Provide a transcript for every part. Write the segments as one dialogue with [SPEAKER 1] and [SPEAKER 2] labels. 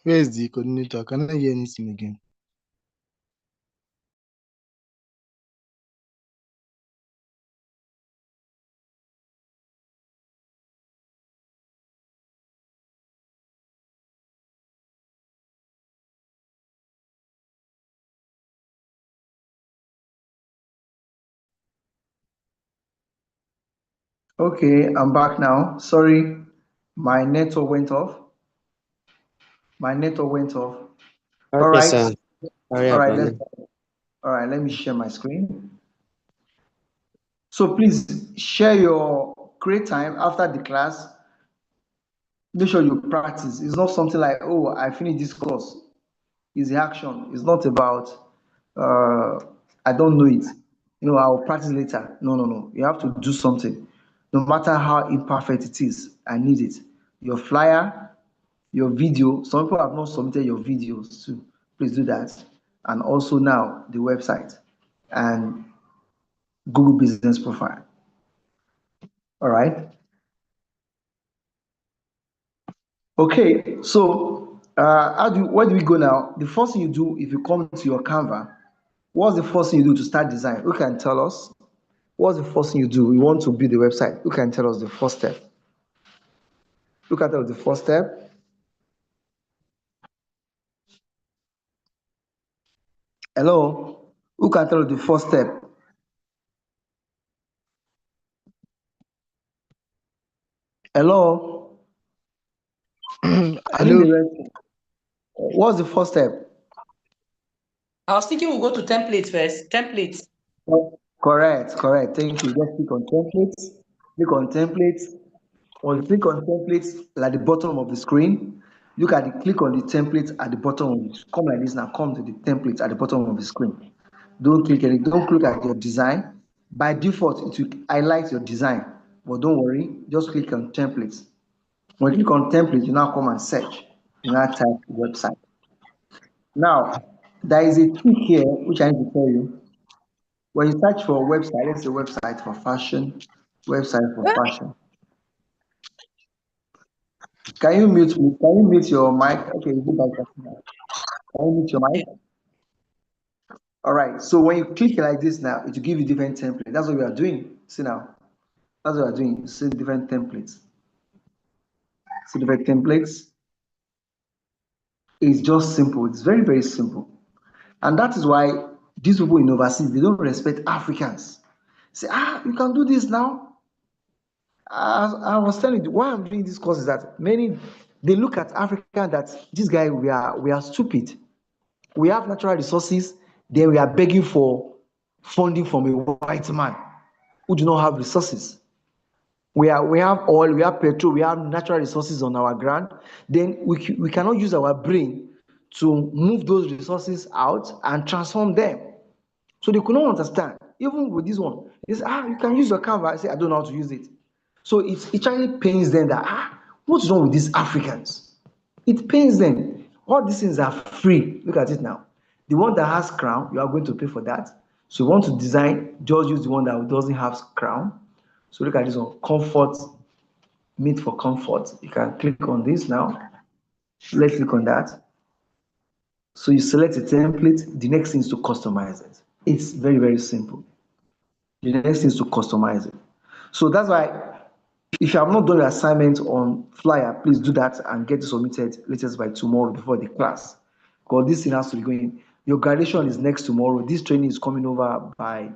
[SPEAKER 1] Where is the coordinator? Can I hear anything again?
[SPEAKER 2] Okay, I'm back now. Sorry, my network went off. My network went off. All
[SPEAKER 3] Okay,
[SPEAKER 2] right,
[SPEAKER 3] sir. Sorry
[SPEAKER 2] all right,
[SPEAKER 3] about that.
[SPEAKER 2] let me share my screen. So please share your create time after the class. Make sure you practice. It's not something like, oh, I finished this course. It's the action. It's not about uh, I don't know it. I'll practice later. No, no, no. You have to do something. No matter how imperfect it is, I need it. Your flyer, your video. Some people have not submitted your videos too. Please do that. And also now the website and Google Business Profile. All right. Okay. So where do we go now? The first thing you do if you come to your Canva, what's the first thing you do to start design? Who can tell us? What's the first thing you do? We want to build the website. Who can tell us the first step? Who can tell us the first step? Hello? Who can tell us the first step? Hello? I need
[SPEAKER 1] Hello.
[SPEAKER 2] the rest. What's the first step?
[SPEAKER 4] I was thinking we'll go to templates first. Templates.
[SPEAKER 2] Correct, correct. Thank you. Just click on templates. Click on templates. When you click on templates at the bottom of the screen, click on the template at the bottom. Come like this now. Come to the template at the bottom of the screen. Don't click it. Don't click at your design. By default, it will highlight your design. But don't worry. Just click on templates. When you click on template, you now come and search. You now type website. Now, there is a trick here which I need to tell you. When you search for a website, let's say website for fashion, website for fashion. Can you mute me? Can you mute your mic? Okay, go back. Can you mute your mic? All right. So when you click like this now, it will give you different templates. That's what we are doing. See now. That's what we are doing. See different templates. See different templates. It's just simple. It's very, very simple. And that is why these people in overseas, they don't respect Africans. Say, you can do this now. I was telling you why I'm doing this course is that many they look at Africa that this guy we are stupid. We have natural resources, then we are begging for funding from a white man who do not have resources. We have oil, we have petrol, we have natural resources on our ground. Then we cannot use our brain to move those resources out and transform them. So they could not understand. Even with this one, they say, you can use your Canva. I say, I don't know how to use it. So it actually pains them that, what's wrong with these Africans? It pains them. All these things are free. Look at it now. The one that has crown, you are going to pay for that. So you want to design, just use the one that doesn't have crown. So look at this one, comfort, meat for comfort. You can click on this now. Let's click on that. So you select a template. The next thing is to customize it. It's very, very simple. The next thing is to customize it. So that's why if you have not done your assignment on flyer, please do that and get it submitted latest by tomorrow before the class. Because this thing has to be going. Your graduation is next tomorrow. This training is coming over by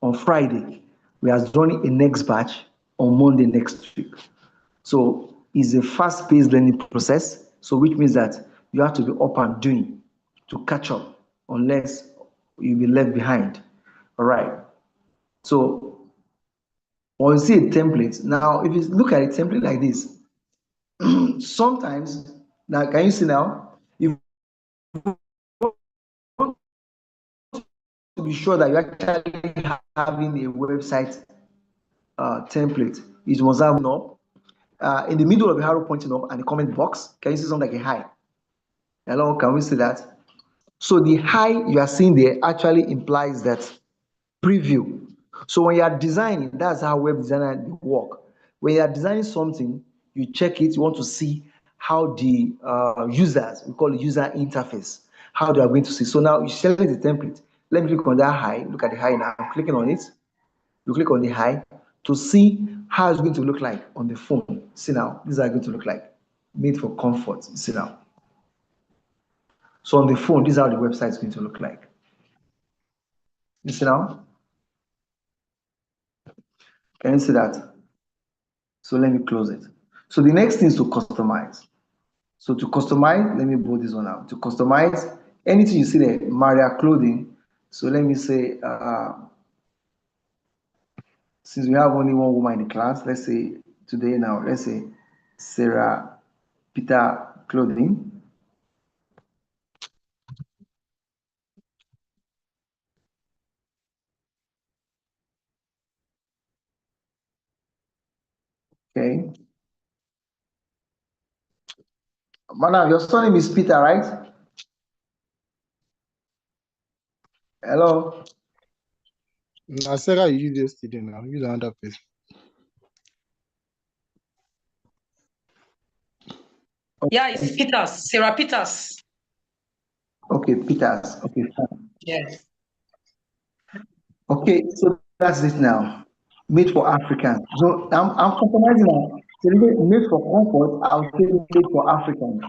[SPEAKER 2] on Friday. We are running a next batch on Monday next week. So it's a fast-paced learning process. So which means that you have to be up and doing to catch up, unless you'll be left behind. All right. So when you see a template, now if you look at a template like this, sometimes now can you see now? If you want to be sure that you're actually having a website template, it must have no in the middle of the arrow pointing up and the comment box. Can you see something like a hi? Hello, can we see that? So the hi you are seeing there actually implies that preview. So when you are designing, that's how web designer work. When you are designing something, you check it, you want to see how the users, we call it user interface, how they are going to see. So now you select the template. Let me click on that high. Look at the high now. I'm clicking on it. You click on the high to see how it's going to look like on the phone. See now, these are going to look like made for comfort. See now. So on the phone, this is how the website is going to look like. You see now? Can you see that? So let me close it. So the next thing is to customize. So to customize, let me pull this one out. To customize anything you see there, Maria clothing. So let me say, since we have only one woman in the class, let's say today now, let's say Sarah Peter clothing. Okay. Madam, your surname is Peter, right? Hello.
[SPEAKER 1] Now, Sarah, you use yesterday now. Use another person.
[SPEAKER 4] Yeah, it's Peters, Sarah Peters.
[SPEAKER 2] Okay, Peters. Okay, fine.
[SPEAKER 4] Yes.
[SPEAKER 2] Okay, so that's it now. Made for Africans. So I'm compromising now. So made for comfort, I'll say made for Africans.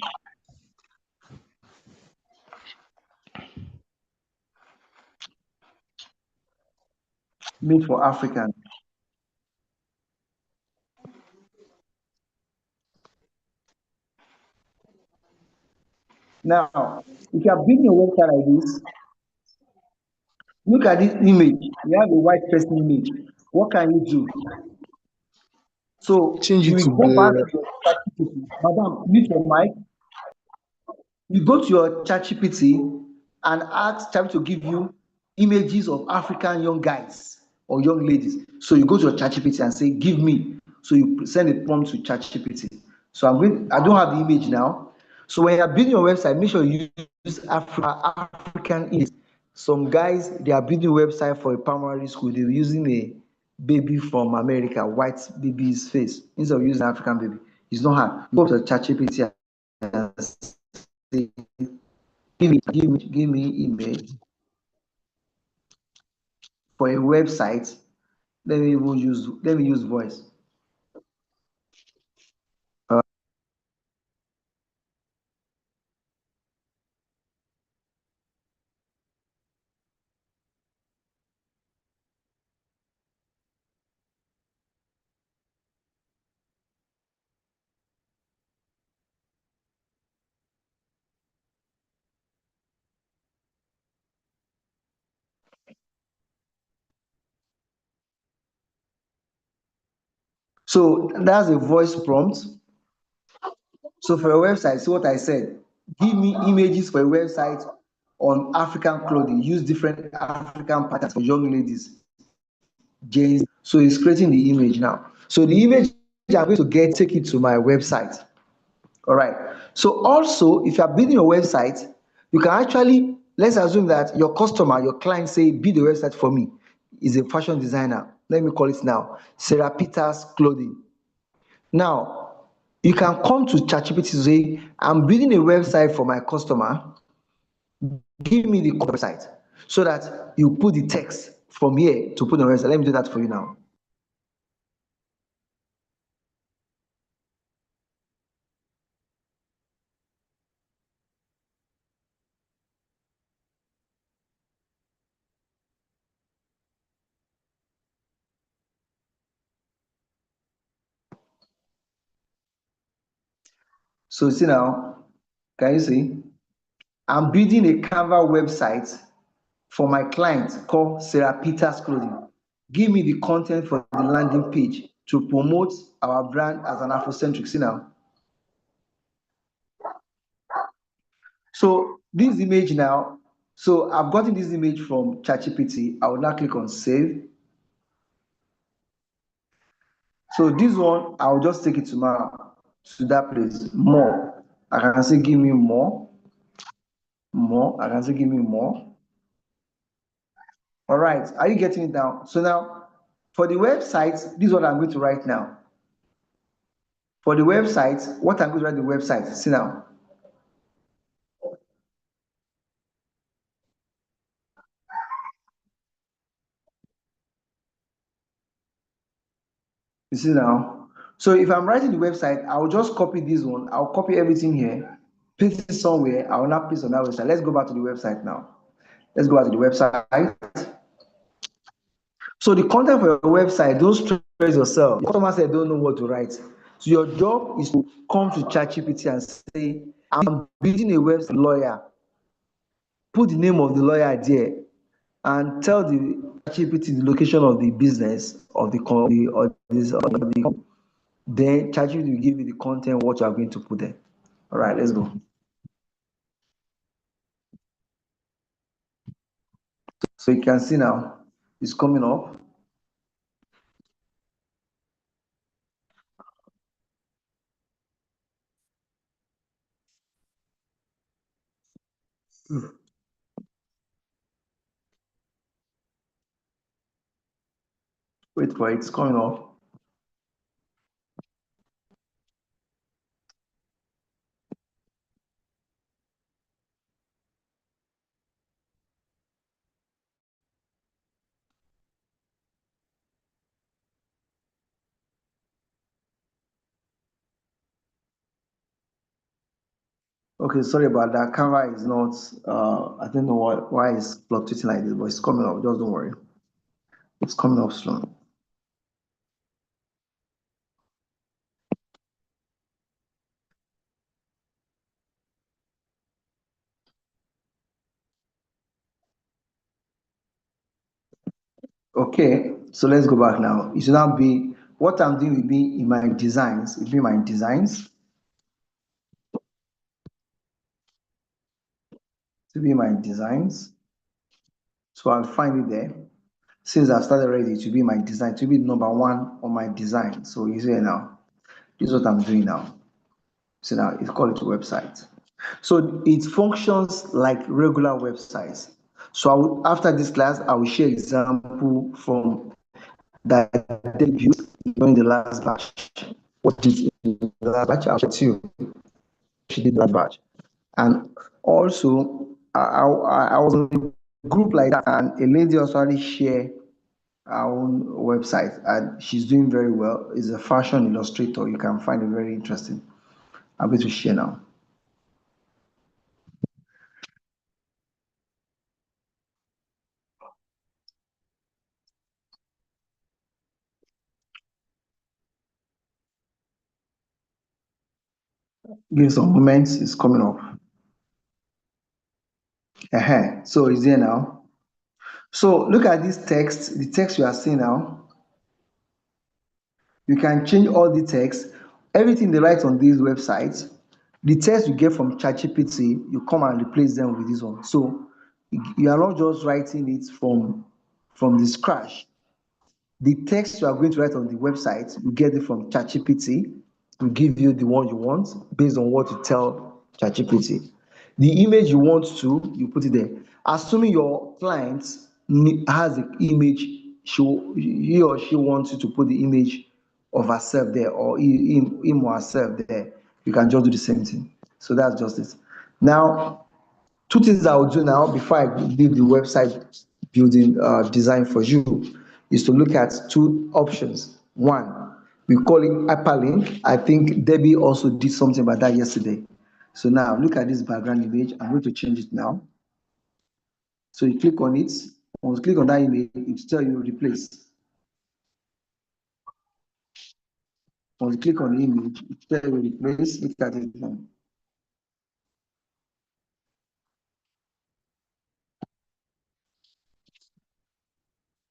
[SPEAKER 2] Made for Africans. Now, if you are building a website like this, look at this image. You have a white person image. What can you do? So
[SPEAKER 1] Change
[SPEAKER 2] you
[SPEAKER 1] it to
[SPEAKER 2] will go back
[SPEAKER 1] blur.
[SPEAKER 2] to your ChatGPT. Madam, mute your mic. You go to your ChatGPT and ask ChatGPT to give you images of African young guys or young ladies. So you go to your ChatGPT and say, give me. So you send a prompt to ChatGPT. So I don't have the image now. So when you're building your website, make sure you use African image. Some guys, they are building a website for a primary school. They're using a baby from America, white baby's face, instead of using African baby. It's not hard. Go to ChatGPT and say, give me image for a website. Let me use voice. So that's a voice prompt. So for a website, see what I said. Give me images for a website on African clothing. Use different African patterns for young ladies. James. So it's creating the image now. So the image I'm going to take it to my website. All right. So also, if you are building your website, you can actually, let's assume that your customer, your client say, build a website for me. Is a fashion designer. Let me call it now, Sarah Peters Clothing. Now, you can come to ChatGPT to say, I'm building a website for my customer. Give me the website so that you put the text from here to put on the website. Let me do that for you now. So see now, can you see? I'm building a Canva website for my client called Sarah Peters Clothing. Give me the content for the landing page to promote our brand as an Afrocentric. See now. So this image now, so I've gotten this image from ChatGPT. I will now click on save. So this one, I'll just take it to that place. More. I can say give me more. More. I can say give me more. All right. Are you getting it now? So now for the website, this is what I'm going to write now. For the website, what I'm going to write the website, see now. You see now. So if I'm writing the website, I'll just copy this one. I'll copy everything here, paste it somewhere. I will not paste on that website. Let's go back to the website now. Let's go back to the website. So the content for your website, don't stress yourself. The customer said don't know what to write. So your job is to come to ChatGPT and say, I'm building a website lawyer. Put the name of the lawyer there and tell the ChatGPT the location of the business of the company or this or the, then ChatGPT will give you the content what you are going to put there. All right, let's go. So you can see now it's coming up. Wait for it, it's coming up. Okay, sorry about that. Canva is not, I don't know why it's fluctuating like this, but it's coming up. Just don't worry. It's coming up soon. Okay, so let's go back now. It should now be, what I'm doing will be in my designs. It will be my designs. It will be my designs. So I'll find it there. Since I've started already, it will be my design. It will be number one on my design. So you see now, this is what I'm doing now. So now it's called it a website. So it functions like regular websites. So after this class, I will share example from that they built during the last batch. What is in the last batch? I'll show you. She did that batch. And also, I was in a group like that, and a lady also already shared our own website, and she's doing very well. Is a fashion illustrator. You can find it very interesting. I'm going to share now. Give some moments. It's coming up. So it's there now. So look at this text. The text you are seeing now. You can change all the text. Everything they write on these websites, the text you get from ChatGPT, you come and replace them with this one. So you are not just writing it from the scratch. The text you are going to write on the website, you get it from ChatGPT to give you the one you want based on what you tell ChatGPT. The image you want to, you put it there. Assuming your client has the image, he or she wants you to put the image of herself there or him or herself there, you can just do the same thing. So that's just it. Now, two things I will do now before I leave the website building design for you is to look at two options. One, we call it hyperlink. I think Debbie also did something about that yesterday. So now look at this background image. I'm going to change it now. So you click on it. Once you click on that image, it will tell you replace. Once you click on the image, it will tell you replace. Look at it now.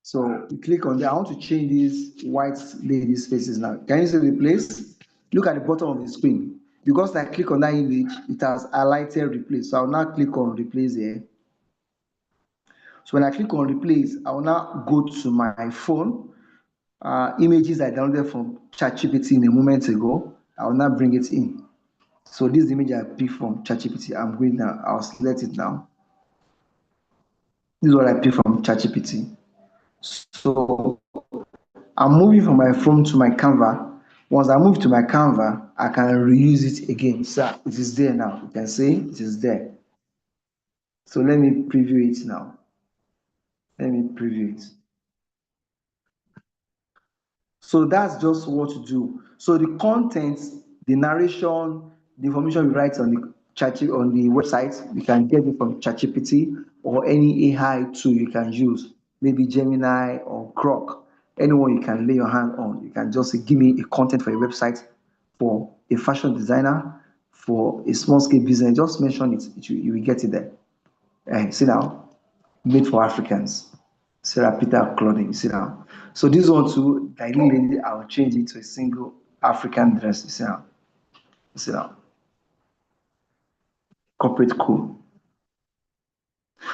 [SPEAKER 2] So you click on there. I want to change these white ladies' faces now. Can you see replace? Look at the bottom of the screen. Because I click on that image, it has highlighted replace. So I'll now click on replace here. So when I click on replace, I will now go to my phone. Images I downloaded from ChatGPT a moment ago. I will now bring it in. So this image I picked from ChatGPT, I'm going now. I'll select it now. This is what I picked from ChatGPT. So I'm moving from my phone to my Canva. Once I move to my Canva, I can reuse it again. So it is there now. You can see it is there. So let me preview it now. Let me preview it. So that's just what to do. So the content, the narration, the information we write on the chat on the website, you can get it from ChatGPT or any AI tool you can use, maybe Gemini or Grok. Anyone you can lay your hand on. You can just say, give me a content for a website, for a fashion designer, for a small scale business. Just mention it, you will get it there. See now, made for Africans. Sarah Peter clothing. See now. So this one too, I really I'll change it to a single African dress. You see now. You see now. Corporate cool.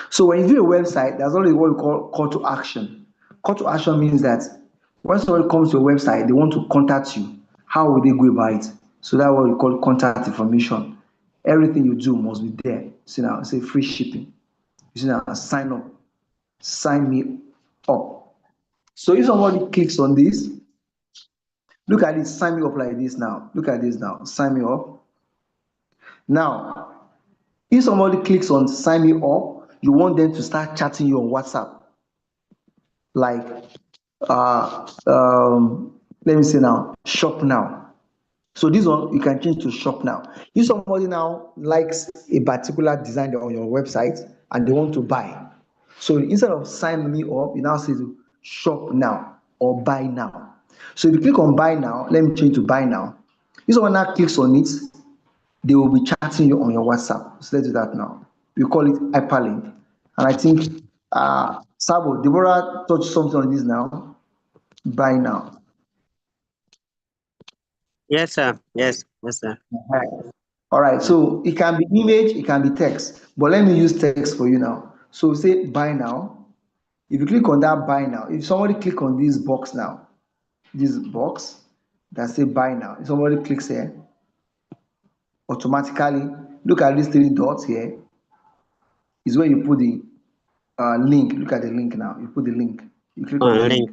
[SPEAKER 2] So when you do a website, there's always what we call call to action. Call to action means that when somebody comes to your website, they want to contact you. How will they go about it? So that's what we call contact information. Everything you do must be there. See now, say free shipping. You see now, sign up. Sign me up. So if somebody clicks on this, look at this, sign me up like this now. Look at this now, sign me up. Now, if somebody clicks on sign me up, you want them to start chatting you on WhatsApp. Like, let me say now, shop now. So this one, you can change to shop now. If somebody now likes a particular design on your website and they want to buy, so instead of sign me up, you now say to shop now or buy now. So if you click on buy now, let me change to buy now. If someone now clicks on it, they will be chatting you on your WhatsApp. So let's do that now. We call it hyperlink. And I think Sabo, Deborah touched something on this now. Buy now.
[SPEAKER 3] Yes, sir. Yes, yes, sir.
[SPEAKER 2] All right, so it can be image, it can be text, but let me use text for you now. So say buy now. If you click on that buy now, if somebody click on this box now, this box that say buy now, if somebody clicks here, automatically look at these three dots here, is where you put the link. Look at the link now. You put the link. You click on the link.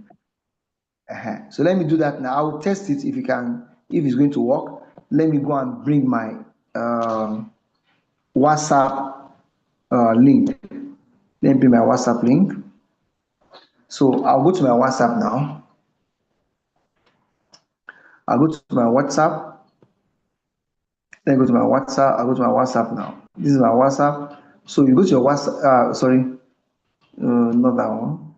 [SPEAKER 2] So let me do that now. I will test it if you can, if it's going to work. Let me go and bring my WhatsApp link. Let me bring my WhatsApp link. So I'll go to my WhatsApp now. I'll go to my WhatsApp. Then go to my WhatsApp. I'll go to my WhatsApp now. This is my WhatsApp. So you go to your WhatsApp. Sorry, not that one.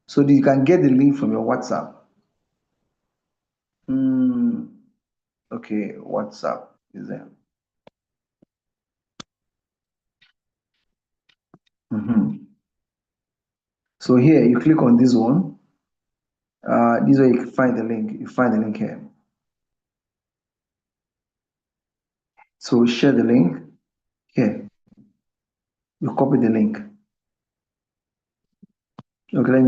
[SPEAKER 2] So you can get the link from your WhatsApp. Okay, WhatsApp is there. So here you click on this one. This way you can find the link. You find the link here. So share the link here. You copy the link. Okay, let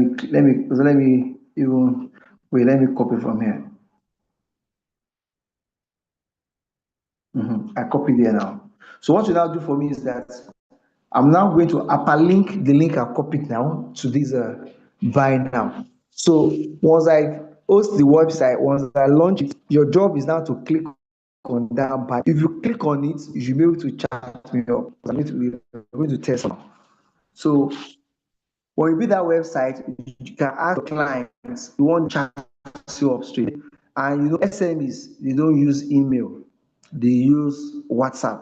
[SPEAKER 2] me even wait. Let me copy from here. I copy there now. So what you now do for me is that I'm now going to hyperlink the link I copied now to this buy now. So once I host the website, once I launch it, your job is now to click on that buy. If you click on it, you should be able to chat me up. I'm going to test now. So when you build that website, you can ask your clients, you want to chat you up straight. And you know, SMEs, they don't use email, they use WhatsApp.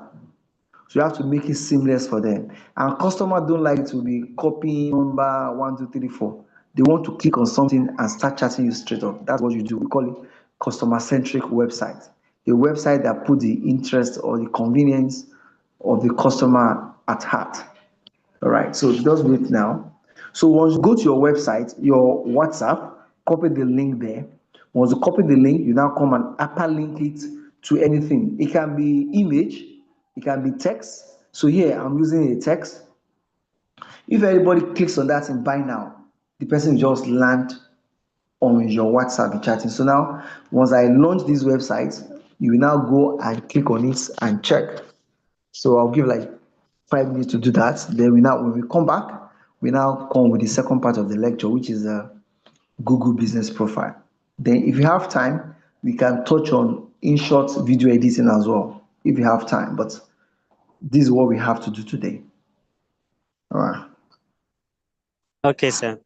[SPEAKER 2] So you have to make it seamless for them. And customers don't like to be copying number 1, 2, 3, 4. They want to click on something and start chatting you straight up. That's what you do. We call it customer-centric website. A website that put the interest or the convenience of the customer at heart. All right, so just wait now. So once you go to your website, your WhatsApp, copy the link there. Once you copy the link, you now come and hyperlink it to anything. It can be image, it can be text. So here I'm using a text. If anybody clicks on that and buy now, the person will just land on your WhatsApp chatting. So now, once I launch this website, you will now go and click on it and check. So I'll give like 5 minutes to do that. Then when we come back, we now come with the second part of the lecture, which is a Google business profile. Then if you have time, we can touch on in-short video editing as well if you have time. But this is what we have to do today. All right.
[SPEAKER 3] Okay, sir.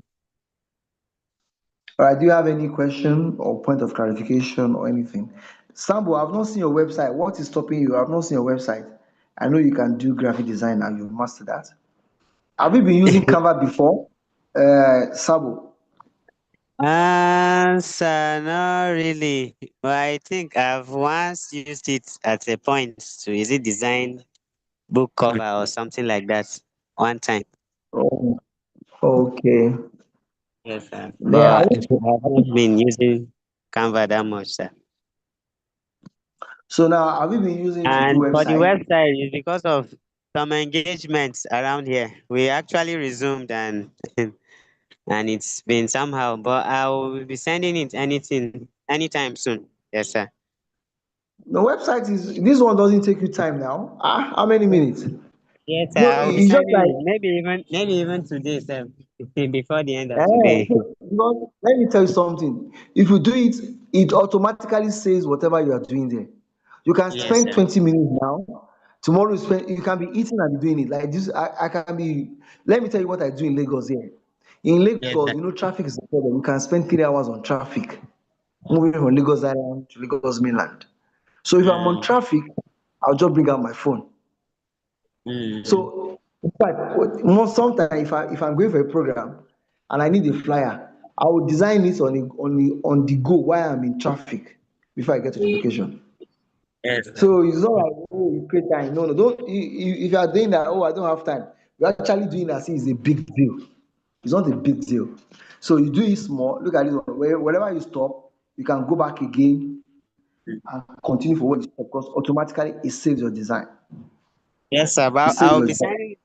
[SPEAKER 2] All right. Do you have any question or point of clarification or anything? Sambo, I've not seen your website. What is stopping you? I've not seen your website. I know you can do graphic design and you've mastered that. Have you been using Canva before? Sabo.
[SPEAKER 3] Sir, not really. But I think I've once used it at a point to, is it design book cover or something like that one time.
[SPEAKER 2] Oh, okay.
[SPEAKER 3] Yes, sir.
[SPEAKER 2] Yeah.
[SPEAKER 3] But I have not been using Canva that much, sir.
[SPEAKER 2] So now, have you been using it to do
[SPEAKER 3] And for the
[SPEAKER 2] website?
[SPEAKER 3] website, it's because of some engagements around here. We actually resumed and and it's been somehow, but I will be sending it anytime soon. Yes, sir.
[SPEAKER 2] The website is this one doesn't take you time now. How many minutes?
[SPEAKER 3] Yes, sir.
[SPEAKER 2] No,
[SPEAKER 3] I'll be
[SPEAKER 2] it's just
[SPEAKER 3] sending
[SPEAKER 2] like
[SPEAKER 3] it. Maybe even today, sir. Before the end of today.
[SPEAKER 2] because let me tell you something. If you do it, it automatically says whatever you are doing there. You can
[SPEAKER 3] Yes,
[SPEAKER 2] spend
[SPEAKER 3] sir.
[SPEAKER 2] 20 minutes now. Tomorrow you can be eating and be doing it. Like this, I can be let me tell you what I do in Lagos here. In
[SPEAKER 3] Yes,
[SPEAKER 2] Lagos,
[SPEAKER 3] sir.
[SPEAKER 2] traffic is a problem. You can spend 3 hours on traffic, moving from Lagos Island to Lagos mainland. So if I'm on
[SPEAKER 3] Mm,
[SPEAKER 2] traffic, I'll just bring out my phone.
[SPEAKER 3] mm,
[SPEAKER 2] So in fact, most sometimes if I'm going for a program and I need a flyer, I will design it on the go while I'm in traffic before I get to the location.
[SPEAKER 3] yes, sir.
[SPEAKER 2] So it's not like oh you create time. No, no, don't if you are doing that, oh I don't have time. You're actually doing that it's a big deal. It's not a big deal. So you do it small, look at this one. Wherever you stop, you can go back again and continue for what you stop because automatically it saves your design.
[SPEAKER 3] Yes, sir.
[SPEAKER 2] It
[SPEAKER 3] But
[SPEAKER 2] saves
[SPEAKER 3] I'll
[SPEAKER 2] your
[SPEAKER 3] be
[SPEAKER 2] design.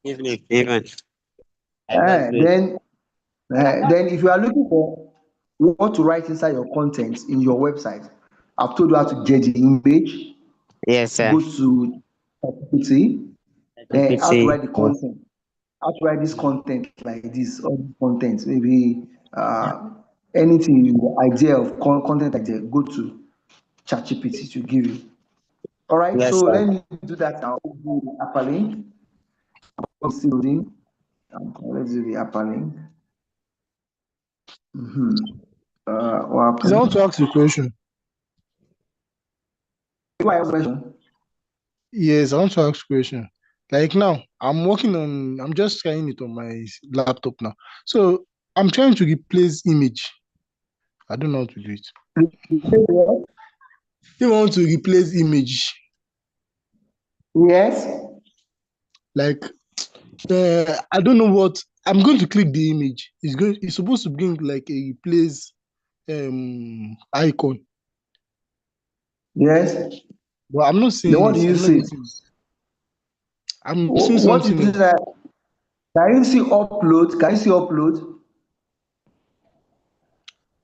[SPEAKER 3] sending it even. I just do it.
[SPEAKER 2] Then then if you are looking for what to write inside your content in your website, I've told you how to get the image,
[SPEAKER 3] Yes, sir.
[SPEAKER 2] go to GPT, then how to
[SPEAKER 3] GPT.
[SPEAKER 2] write the content, how to write this content like this, all the content, maybe anything, idea of content idea, go to ChatGPT to give you. All right,
[SPEAKER 3] Yes,
[SPEAKER 2] so
[SPEAKER 3] sir.
[SPEAKER 2] let me do that now. Do the upper link. Let's let's do the upper link. What
[SPEAKER 1] Please, I want to
[SPEAKER 2] happened?
[SPEAKER 1] ask you a question.
[SPEAKER 2] My question.
[SPEAKER 1] Yes, I want to ask a question. Like now, I'm just trying it on my laptop now. So I'm trying to replace image. I don't know how to do it. If I want to replace image,
[SPEAKER 2] Yes.
[SPEAKER 1] like I don't know what I'm going to click the image. It's supposed to bring like a replace icon,
[SPEAKER 2] Yes.
[SPEAKER 1] but I'm not
[SPEAKER 2] Then
[SPEAKER 1] seeing
[SPEAKER 2] what do
[SPEAKER 1] it.
[SPEAKER 2] you
[SPEAKER 1] I'm not
[SPEAKER 2] see?
[SPEAKER 1] getting it. I'm seeing
[SPEAKER 2] What is
[SPEAKER 1] something
[SPEAKER 2] it
[SPEAKER 1] else.
[SPEAKER 2] that can you see upload? Can you see upload?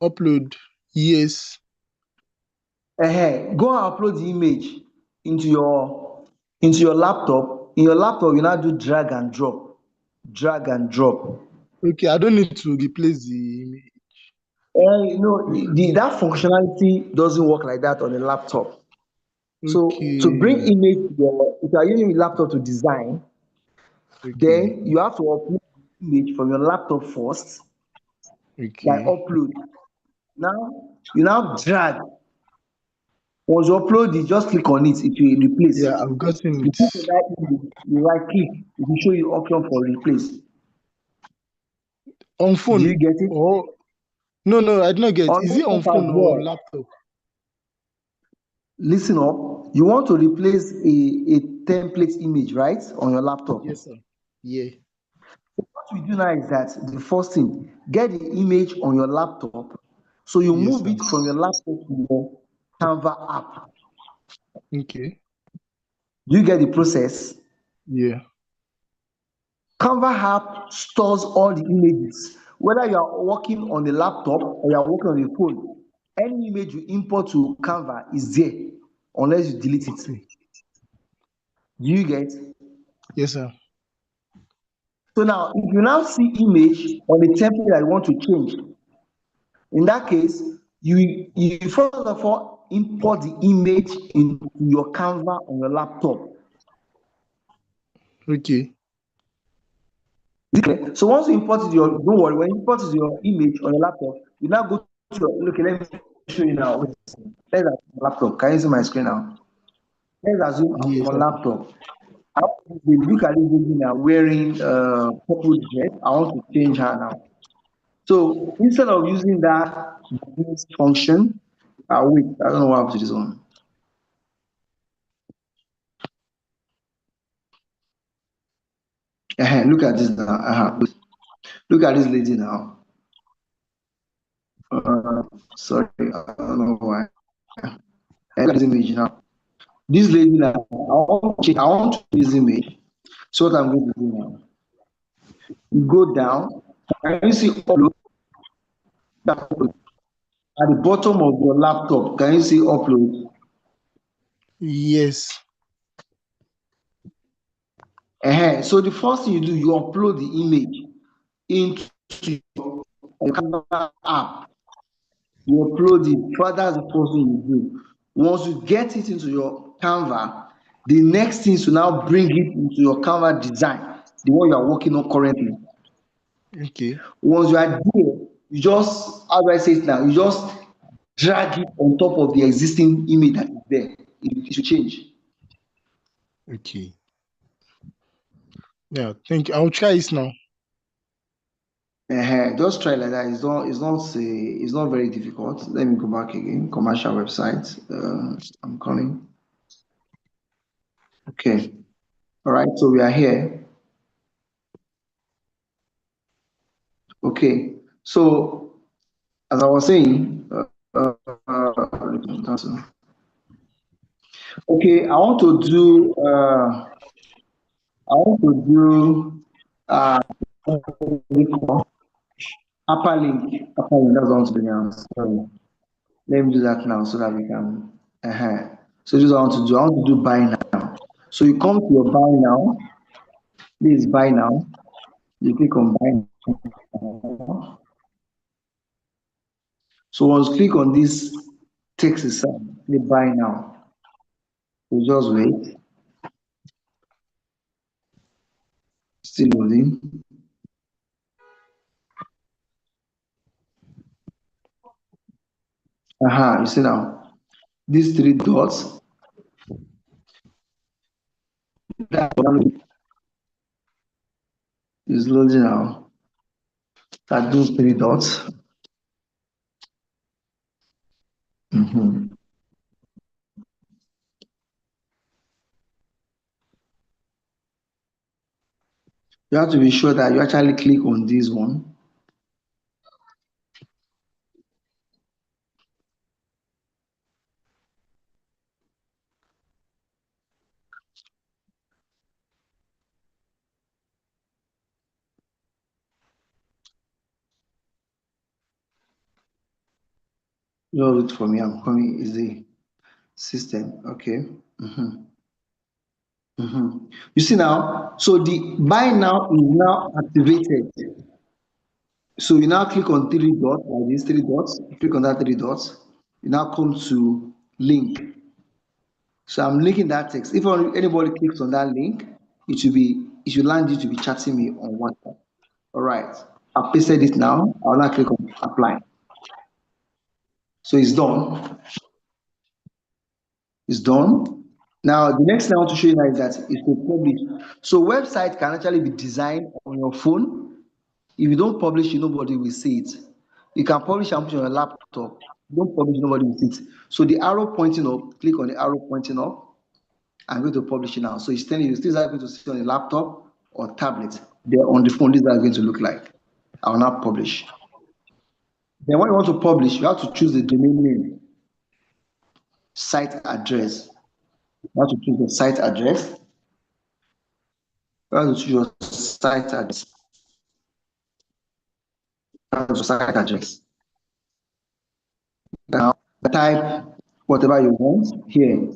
[SPEAKER 1] Upload. Yes.
[SPEAKER 2] Go and upload the image into your laptop. In your laptop, you now do drag and drop. Drag and drop.
[SPEAKER 1] Okay, I don't need to replace the image.
[SPEAKER 2] That functionality doesn't work like that on a laptop. So to bring
[SPEAKER 1] Okay.
[SPEAKER 2] image to if you are using your laptop to design,
[SPEAKER 1] Okay.
[SPEAKER 2] then you have to upload the image from your laptop first, like
[SPEAKER 1] Okay.
[SPEAKER 2] upload. Now you now drag. Once you upload it, just click on it, it will replace.
[SPEAKER 1] Yeah, I've gotten
[SPEAKER 2] You
[SPEAKER 1] it.
[SPEAKER 2] click on that image, you right click, it will show you option for replace.
[SPEAKER 1] On
[SPEAKER 2] Do you
[SPEAKER 1] phone
[SPEAKER 2] get it?
[SPEAKER 1] or no, no, I did not get.
[SPEAKER 2] On
[SPEAKER 1] Is it on
[SPEAKER 2] laptop as
[SPEAKER 1] phone or
[SPEAKER 2] well.
[SPEAKER 1] laptop?
[SPEAKER 2] Listen up. You want to replace a template image, right? On your laptop.
[SPEAKER 1] Yes, sir. Yeah.
[SPEAKER 2] What we do now is that the first thing, get the image on your laptop. So you
[SPEAKER 1] Yes,
[SPEAKER 2] move
[SPEAKER 1] sir.
[SPEAKER 2] it from your laptop to your Canva app.
[SPEAKER 1] Okay.
[SPEAKER 2] Do you get the process?
[SPEAKER 1] Yeah.
[SPEAKER 2] Canva app stores all the images, whether you are working on the laptop or you are working on the phone. Any image you import to Canva is there, unless you delete it.
[SPEAKER 1] Okay.
[SPEAKER 2] Do you get?
[SPEAKER 1] Yes, sir.
[SPEAKER 2] So now, if you now see image on the template that you want to change, in that case, you first of all import the image into your Canva on your laptop.
[SPEAKER 1] Okay.
[SPEAKER 2] So once you import it, don't worry, when you import your image on your laptop, you now go to your, okay, let me show you now. Let's assume laptop. Can you see my screen now? Let's assume I'm
[SPEAKER 1] Yes.
[SPEAKER 2] on laptop. I want to look at this lady now wearing purple dress. I want to change her now. So instead of using that function, wait, I don't know what happened to this one. Look at this now. Look at this lady now. Sorry, I don't know why. Look at this image now. This lady now, I want to use image. So what I'm going to do now, you go down, can you see upload? At the bottom of your laptop, can you see upload?
[SPEAKER 1] Yes.
[SPEAKER 2] So the first thing you do, you upload the image into your Canva app. You upload it. That's the first thing you do. Once you get it into your Canva, the next thing is to now bring it into your Canva design, the one you are working on currently.
[SPEAKER 1] Okay.
[SPEAKER 2] Once you are there, you just, how do I say it now? You just drag it on top of the existing image that is there. It should change.
[SPEAKER 1] Okay. Yeah. Thank you. I'll try it now.
[SPEAKER 2] Just try like that. It's not very difficult. Let me go back again. Commercial website. I'm calling. Okay. All right. So we are here. Okay. So as I was saying, okay, I want to do uh upper link, that's what I want to do now. Sorry. Let me do that now so that we can so this is what I want to do. I want to do buy now. So you come to your buy now. This is buy now. You click on buy now. So once you click on this text itself, click buy now. So just wait. Still loading. You see now these three dots. That is loading now. That those three dots. You have to be sure that you actually click on this one. Just wait for me. I'm coming. Is the system okay? You see now, so the buy now is now activated. So you now click on three dots, like these three dots, click on that three dots, you now come to link. So I'm linking that text. If anybody clicks on that link, it should land you to be chatting me on WhatsApp. All right. I've pasted it now. I'll now click on apply. So it's done. It's done. Now the next thing I want to show you now is that it's to publish. So website can actually be designed on your phone. If you don't publish it, nobody will see it. You can publish and put it on your laptop. You don't publish, nobody will see it. So the arrow pointing up, click on the arrow pointing up. I'm going to publish it now. So it's telling you, this is going to see on a laptop or tablet. They're on the phone, this is how it's going to look like. I will now publish. Then when you want to publish, you have to choose the domain name, site address. You have to choose the site address. You have to choose your site address. Site address. Now type whatever you want here.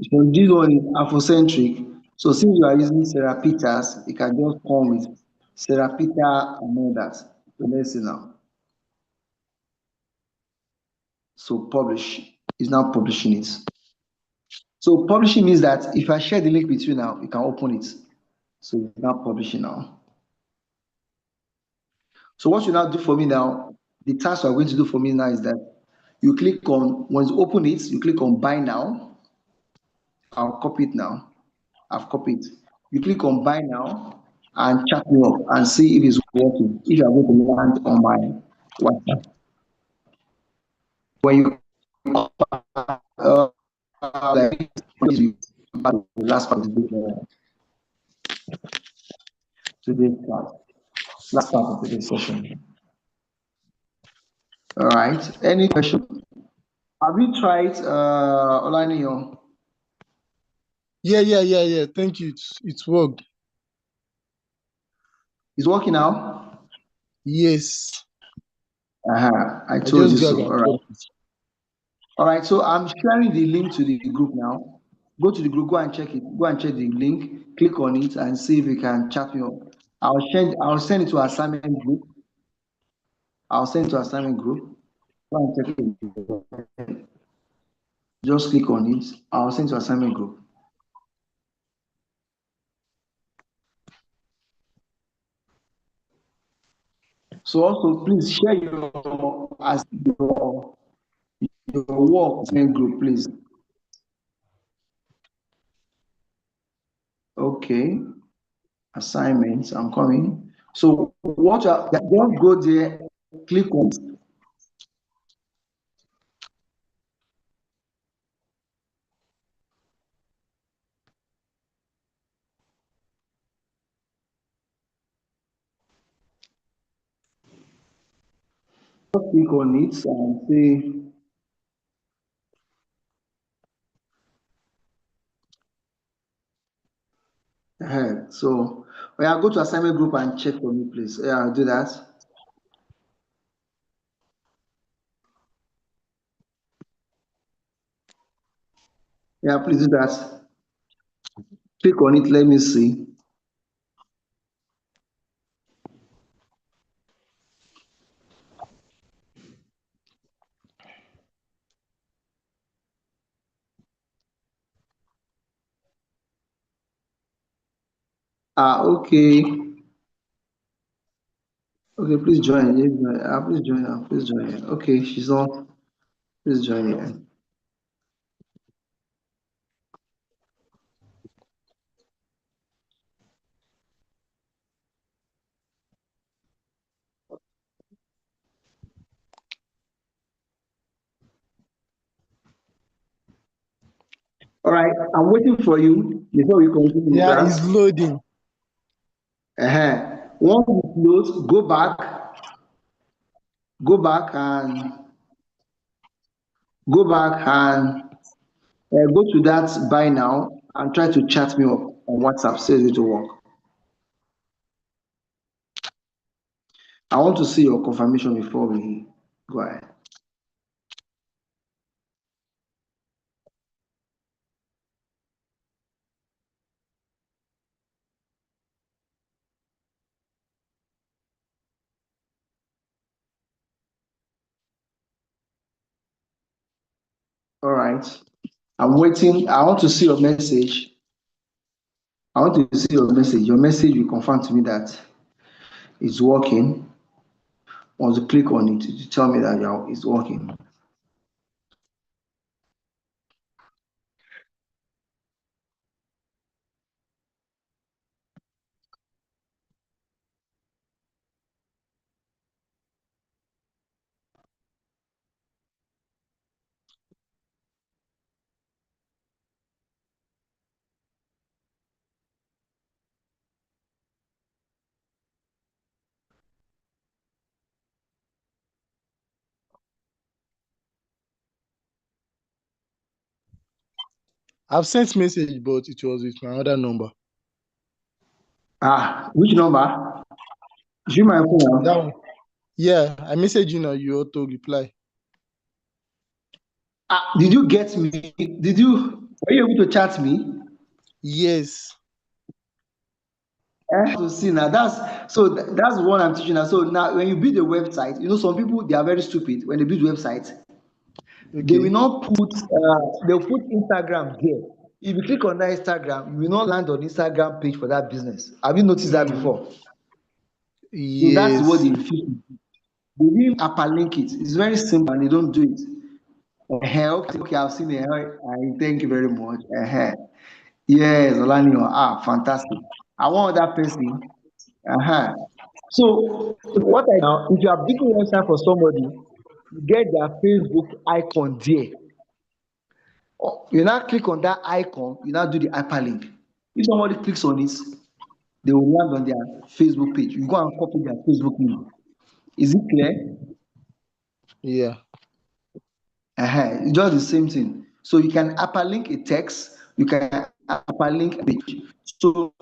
[SPEAKER 2] So this one is Afrocentric. So since you are using Sarah Peters, you can just come with Sarah Peter and all that. So let's see now. So publish is now publishing it. So publishing means that if I share the link with you now, you can open it. So it's now publishing now. So what you now do for me now, the task you are going to do for me now is that you click on, once you open it, you click on buy now. I'll copy it now. I've copied. You click on buy now and chat me up and see if it's working. If you are going to land on my WhatsApp. When you like the last part of today's class, last part of today's session. All right. Any question? Have you tried Olaniyo?
[SPEAKER 1] Yeah. Thank you. It's worked.
[SPEAKER 2] It's working now?
[SPEAKER 1] Yes.
[SPEAKER 2] I
[SPEAKER 1] I
[SPEAKER 2] told you
[SPEAKER 1] just drag
[SPEAKER 2] so.
[SPEAKER 1] and
[SPEAKER 2] All
[SPEAKER 1] drop
[SPEAKER 2] right.
[SPEAKER 1] it.
[SPEAKER 2] All right. So I'm sharing the link to the group now. Go to the group, go and check it. Go and check the link, click on it, and see if you can chat me up. I'll send it to assignment group. I'll send it to assignment group. Go and check it. Just click on it. I'll send it to assignment group. So also please share your work assignment group, please. Okay. Assignments. I'm coming. So just go there, click on click on it and say so yeah, go to assignment group and check for me, please. Yeah, I'll do that. Yeah, please do that. Click on it, let me see. Okay. Okay, please join. Please join her. Please join her. Okay, she's on. Please join her. All right, I'm waiting for you before we continue the
[SPEAKER 1] Yeah, it's
[SPEAKER 2] class.
[SPEAKER 1] loading.
[SPEAKER 2] Once it loads, go back and go to that buy now and try to chat me up on WhatsApp. Say it will work. I want to see your confirmation before we go ahead. All right. I'm waiting. I want to see your message. I want to see your message. Your message will confirm to me that it's working. Once you click on it, to tell me that it's working.
[SPEAKER 1] I've sent message, but it was with my other number.
[SPEAKER 2] Which number? Is you my phone?
[SPEAKER 1] That one. Yeah, I message you now. You auto reply.
[SPEAKER 2] Did you get me? Were you able to chat me?
[SPEAKER 1] Yes.
[SPEAKER 2] To see now, that's what I'm teaching now. So now when you build a website, some people they are very stupid when they build websites. They will
[SPEAKER 1] Okay.
[SPEAKER 2] not put they'll put Instagram there. If you click on that Instagram, you will not land on Instagram page for that business. Have you noticed that before? So that's what
[SPEAKER 1] Yes.
[SPEAKER 2] they refuse to do. They didn't hyperlink it. It's very simple and they don't do it. Okay, I've seen it. I thank you very much. Yes, Olanio. Fantastic. I want that person. So what I now, if you are building a website for somebody, you get their Facebook icon there. You now click on that icon, you now do the hyperlink. If somebody clicks on it, they will land on their Facebook page. You go and copy their Facebook link. Is it clear?
[SPEAKER 1] Yeah.
[SPEAKER 2] It's just the same thing. So you can hyperlink a text, you can hyperlink a page. So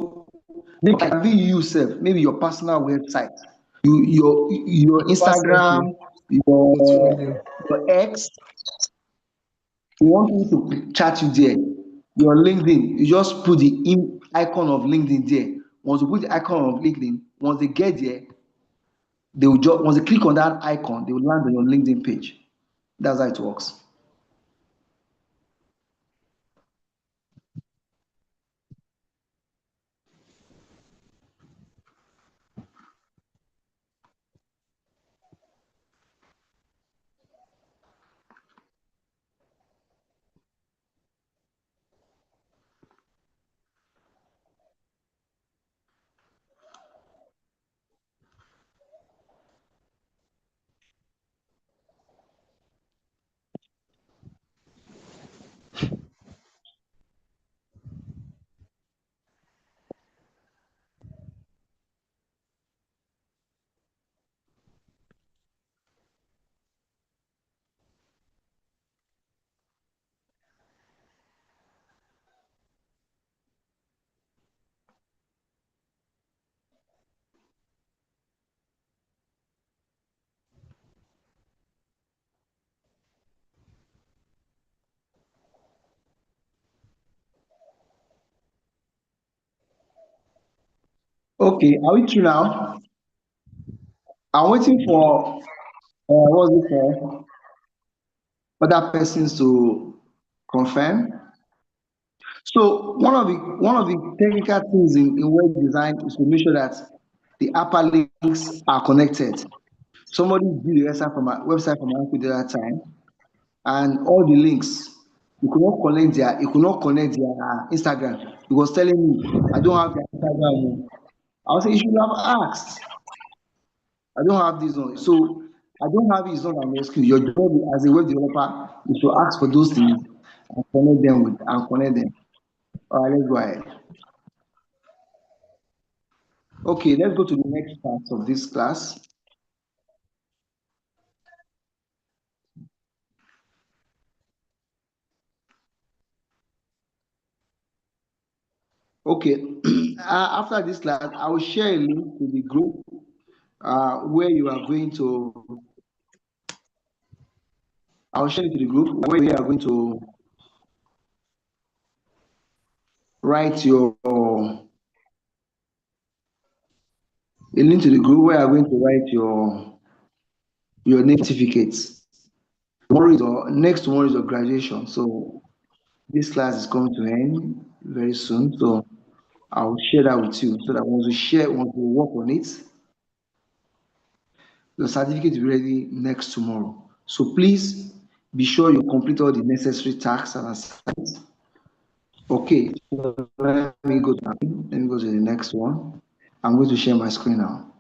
[SPEAKER 2] then can be you yourself, maybe your personal website, your
[SPEAKER 1] Personal
[SPEAKER 2] Instagram, your
[SPEAKER 1] portfolio.
[SPEAKER 2] X, you want people to chat you there. Your LinkedIn, you just put the icon of LinkedIn there. Once you put the icon of LinkedIn, once they get there, they will just once they click on that icon, they will land on your LinkedIn page. That's how it works. Okay, are we through now? I'm waiting for what's it called? Other persons to confirm. So one of the technical things in web design is to make sure that the hyperlinks are connected. Somebody built a website from Africa the other time, and all the links you could not connect their Instagram. He was telling me, I don't have their Instagram. I was saying you should have asked. I don't have this one. So I don't have it, it's not an excuse. Your job as a web developer is to ask for those things and connect them. All right, let's go ahead. Okay, let's go to the next part of this class. Okay, after this class, I will share a link to the group where you are going to. I'll share it to the group where you are going to write a link to the group where you are going to write your name certificates. Tomorrow is your graduation, so this class is coming to end very soon. So I'll share that with you so that once we work on it, the certificate will be ready next tomorrow. So please be sure you complete all the necessary tasks and assignments. Okay, so let me go to the next one. I'm going to share my screen now.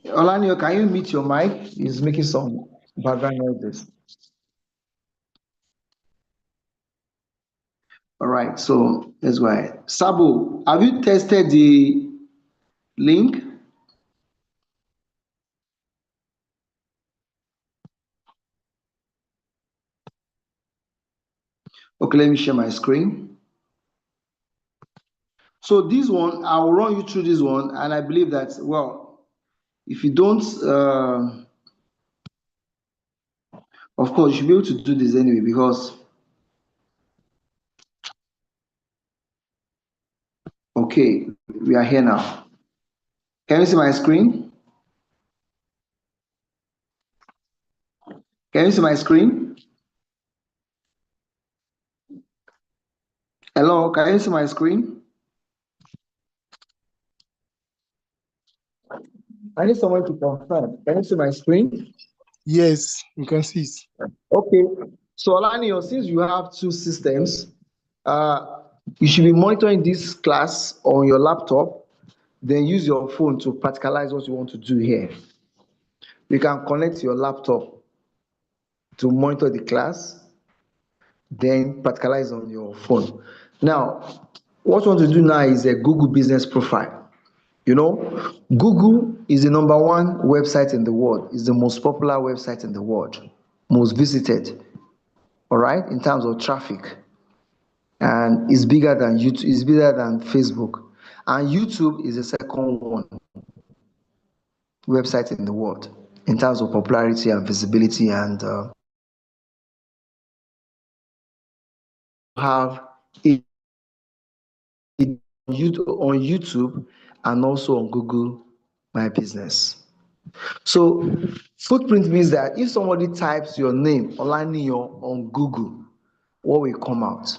[SPEAKER 2] Olanio, can you mute your mic? It's making some background noises. All right, so let's go ahead. Sabo, have you tested the link? Okay, let me share my screen. So this one, I will run you through this one, and I believe that, well, if you don't, of course, you should be able to do this anyway because, okay, we are here now. Can you see my screen? Can you see my screen? Hello, can you see my screen? I need someone to confirm. Can you see my screen?
[SPEAKER 1] Yes, you can see it.
[SPEAKER 2] Okay. So Olanio, since you have two systems, you should be monitoring this class on your laptop, then use your phone to practicalize what you want to do here. You can connect your laptop to monitor the class, then practicalize on your phone. Now, what you want to do now is a Google business profile. You know, Google is the number one website in the world. It's the most popular website in the world, most visited, all right, in terms of traffic. And it's bigger than YouTube, it's bigger than Facebook. And YouTube is the second one website in the world in terms of popularity and visibility, and have it on YouTube and also on Google My Business. So footprint means that if somebody types your name Olaniyan on Google, what will come out?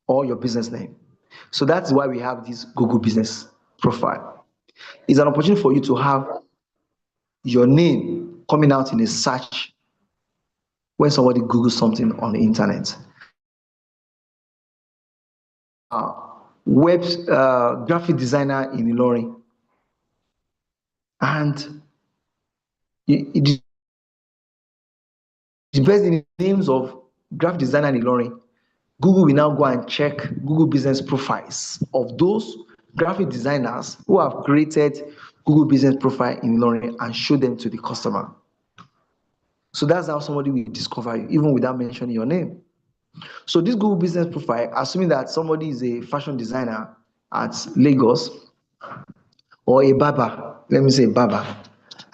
[SPEAKER 2] Or your business name. So that's why we have this Google business profile. It's an opportunity for you to have your name coming out in a search when somebody Googles something on the internet. Web graphic designer in Ilorin, and it depends in the names of graphic designer in Ilorin. Google will now go and check Google business profiles of those graphic designers who have created Google business profile in Ilorin and show them to the customer. So that's how somebody will discover you, even without mentioning your name. So this Google business profile, assuming that somebody is a fashion designer at Lagos, or a barber, let me say barber,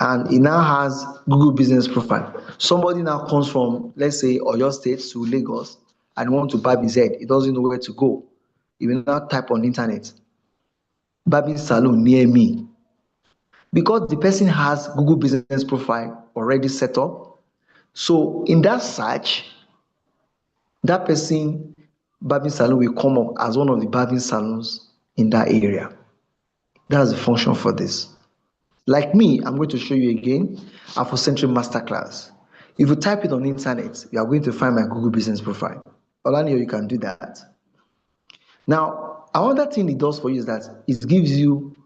[SPEAKER 2] and he now has Google business profile. Somebody now comes from, let's say, Oyo State to Lagos and want to barb his head. He doesn't know where to go. He will now type on the internet, barbing salon near me. Because the person has Google business profile already set up. So in that search, that person barbing salon will come up as one of the barbing salons in that area. That's the function for this. Like me, I'm going to show you again Afrocentric Masterclass. If you type it on the internet, you are going to find my Google business profile. Olanio, you can do that. Now, another thing it does for you is that it gives you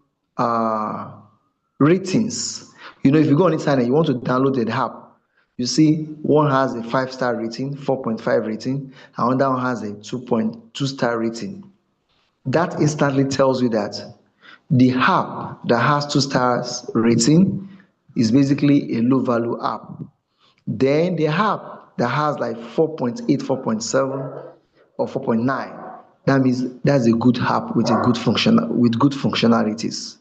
[SPEAKER 2] ratings. You know, if you go on the internet, you want to download the app, you see one has a 5-star rating, 4.5 rating, and another one has a 2.2-star rating. That instantly tells you that the app that has 2 stars rating is basically a low value app. Then the app that has like 4.8, 4.7, or 4.9, that means that's a good app with a good functionalities.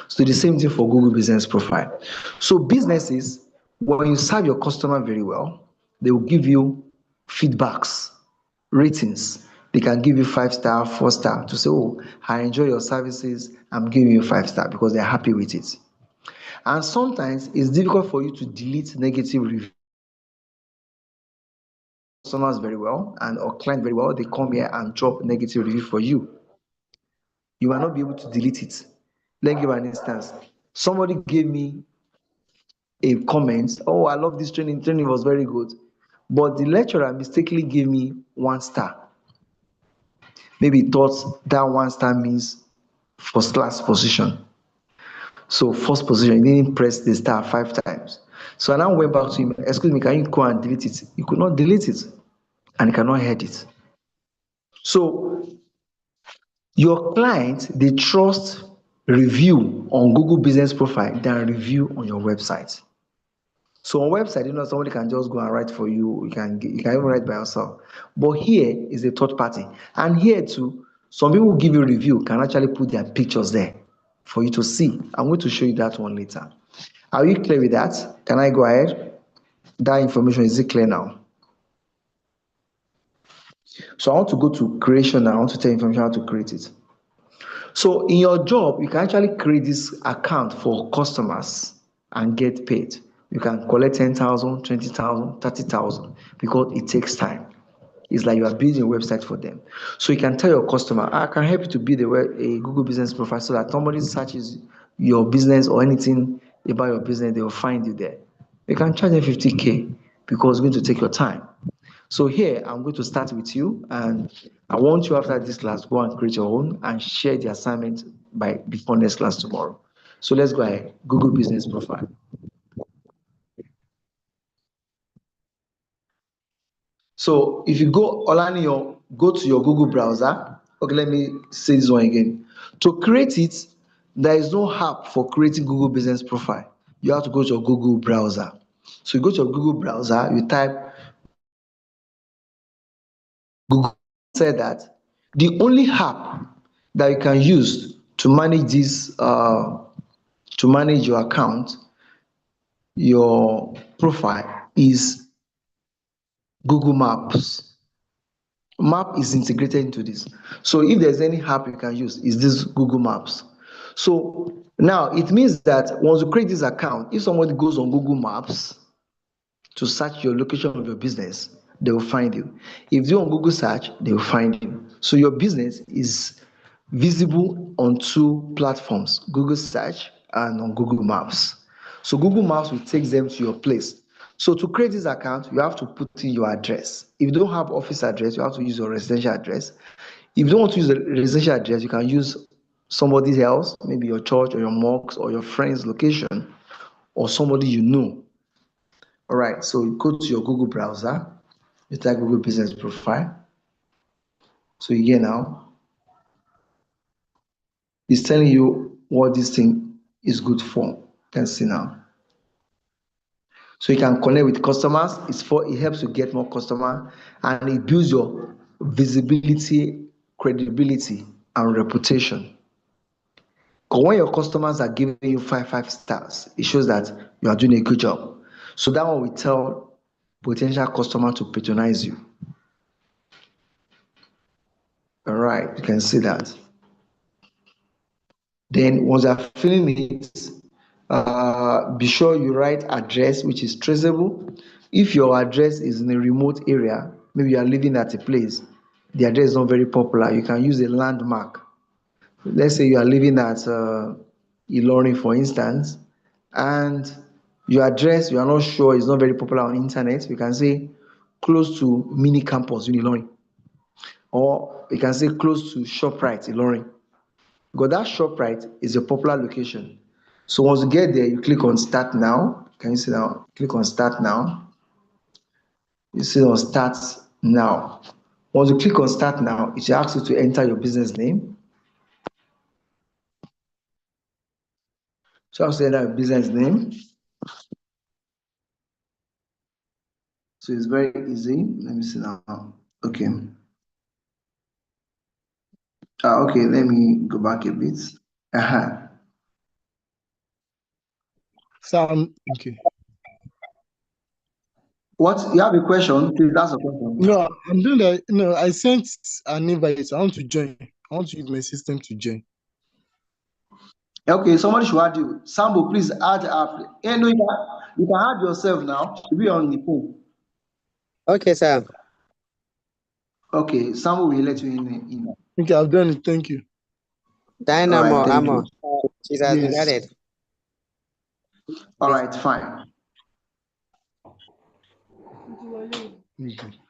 [SPEAKER 2] So the same thing for Google business profile. So businesses, when you serve your customer very well, they will give you feedbacks, ratings. They can give you 5-star, 4-star to say, oh, I enjoy your services, I'm giving you 5-star because they're happy with it. And sometimes it's difficult for you to delete negative reviews. Customers very well and or client very well, they come here and drop negative review for you. You might not be able to delete it. Let me give an instance. Somebody gave me a comment, oh, I love this training was very good. But the lecturer mistakenly gave me 1 star. Maybe he thought that 1 star means first class position. So first position, he didn't press the star 5 times. So I now went back to him, excuse me, can you go and delete it? He could not delete it and he cannot edit. So your client, they trust review on Google business profile than review on your website. So on website, you know, somebody can just go and write for you. You can even write by yourself. But here is a third party. And here too, some people who give you review can actually put their pictures there for you to see. I'm going to show you that one later. Are you clear with that? Can I go ahead? That information, is it clear now? So I want to go to creation now. I want to tell you information how to create it. So in your job, you can actually create this account for customers and get paid. You can collect 10,000, 20,000, 30,000 because it takes time. It's like you are building a website for them. So you can tell your customer, I can help you to build a Google business profile so that somebody searches your business or anything about your business, they will find you there. You can charge them 50K because it's going to take your time. So here, I'm going to start with you, and I want you after this class, go and create your own and share the assignment before next class tomorrow. So let's go ahead, Google business profile. So if you go, Olani, go to your Google browser. Okay, let me say this one again. To create it, there is no app for creating Google business profile. You have to go to your Google browser. So you go to your Google browser, you type Google. Said that the only app that you can use to manage this, to manage your account, your profile, is Google Maps. Map is integrated into this. So if there's any app you can use, is this Google Maps. So now it means that once you create this account, if somebody goes on Google Maps to search your location of your business, they will find you. If you're on Google search, they will find you. So your business is visible on two platforms, Google search and on Google Maps. So Google Maps will take them to your place. So to create this account, you have to put in your address. If you don't have office address, you have to use your residential address. If you don't want to use a residential address, you can use somebody else, maybe your church or your mosque or your friend's location or somebody you know. All right, so you go to your Google browser, you type Google business profile. So here now, it's telling you what this thing is good for. You can see now. So you can connect with customers. It helps you get more customer, and it builds your visibility, credibility, and reputation. Because when your customers are giving you five stars, it shows that you are doing a good job. So that one will tell potential customer to patronize you. All right, you can see that. Then once you're filling it, be sure you write address which is traceable. If your address is in a remote area, maybe you are living at a place, the address is not very popular, you can use a landmark. Let's say you are living at Ilorin, for instance, and your address, you are not sure, is not very popular on internet, you can say close to mini campus in Ilorin, or you can say close to ShopRite Ilorin. Because that ShopRite is a popular location. So once you get there, you click on Start Now. Can you see now? Click on Start Now. You see on Start Now. Once you click on Start Now, it will ask you to enter your business name. So I have to enter your business name. So it's very easy. Let me see now. Okay. Okay, let me go back a bit.
[SPEAKER 1] Sam, okay.
[SPEAKER 2] What? You have a question? Please, that's a question.
[SPEAKER 1] No, I'm doing that. No, I sent an invite. I want to join. I want to use my system to join.
[SPEAKER 2] Okay, somebody should add you. Sambo, please add up. Hey, no, you can add yourself now. You be on the phone.
[SPEAKER 3] Okay, sir.
[SPEAKER 2] Okay, Sambo will let you in.
[SPEAKER 1] Okay, I've done it. Thank you.
[SPEAKER 3] Dynamo,
[SPEAKER 2] All right, thank
[SPEAKER 3] Amo.
[SPEAKER 2] you.
[SPEAKER 3] She's has been
[SPEAKER 1] Yes.
[SPEAKER 3] added.
[SPEAKER 2] All right, fine.
[SPEAKER 1] Okay.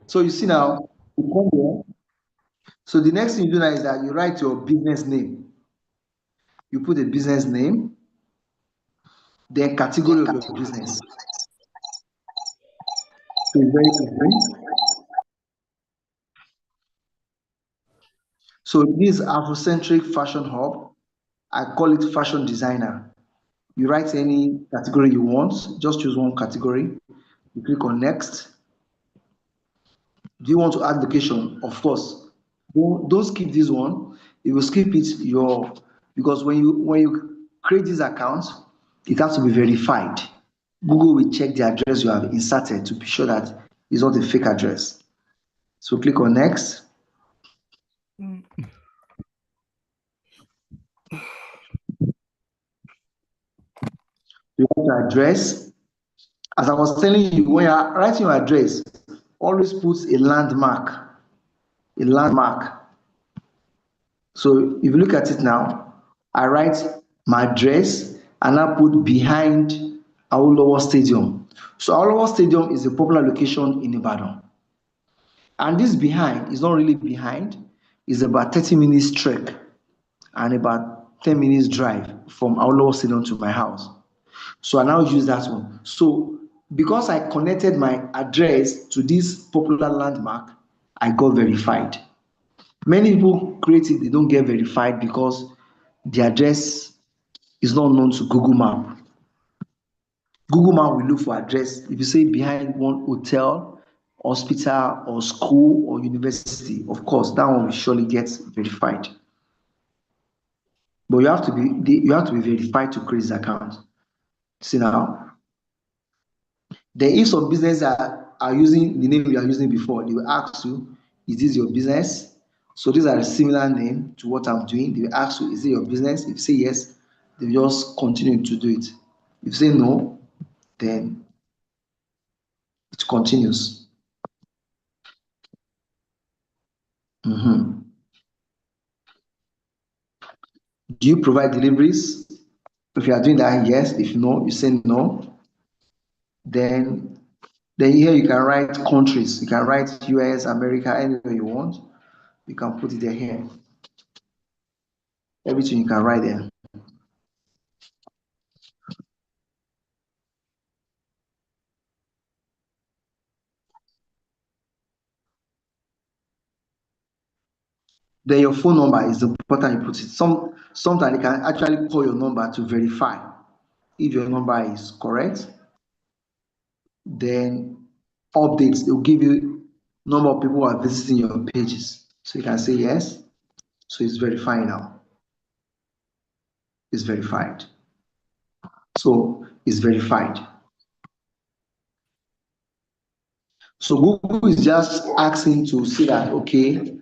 [SPEAKER 2] So you see now, you come here. So the next thing you do now is that you write your business name. You put a business name, then category of your business. So it's very easy. So this Afrocentric fashion hub, I call it fashion designer. You write any category you want, just choose one category. You click on next. Do you want to add location? Of course. Don't skip this one. You will skip it because when you create this account, it has to be verified. Google will check the address you have inserted to be sure that it's not a fake address. So click on next. You want your address. As I was telling you, when you're writing your address, always put a landmark. A landmark. So if you look at it now, I write my address and I put behind Awolowo Stadium. So Awolowo Stadium is a popular location in Ibadan. And this behind is not really behind, it's about 30 minutes trek and about 10 minutes drive from Awolowo Stadium to my house. So I now use that one. So because I connected my address to this popular landmark, I got verified. Many people create it, they don't get verified because the address is not known to Google Map. Google Map will look for address. If you say behind one hotel, hospital, or school or university, of course, that one will surely get verified. But you have to be verified to create this account. See now, then if some business are using the name you are using before, they will ask you, is this your business? So these are a similar name to what I'm doing. They will ask you, is it your business? If you say yes, they will just continue to do it. If you say no, then it continues. Mhm. Do you provide deliveries? If you are doing that, yes. If no, you say no. Then here you can write countries. You can write US, America, anywhere you want. You can put it there here. Everything you can write there. Then your phone number is important you put it. Sometimes they can actually call your number to verify if your number is correct. Then updates, they'll give you number of people who are visiting your pages. So you can say yes. So it's verifying now. It's verified. So it's verified. So Google is just asking to see that, okay,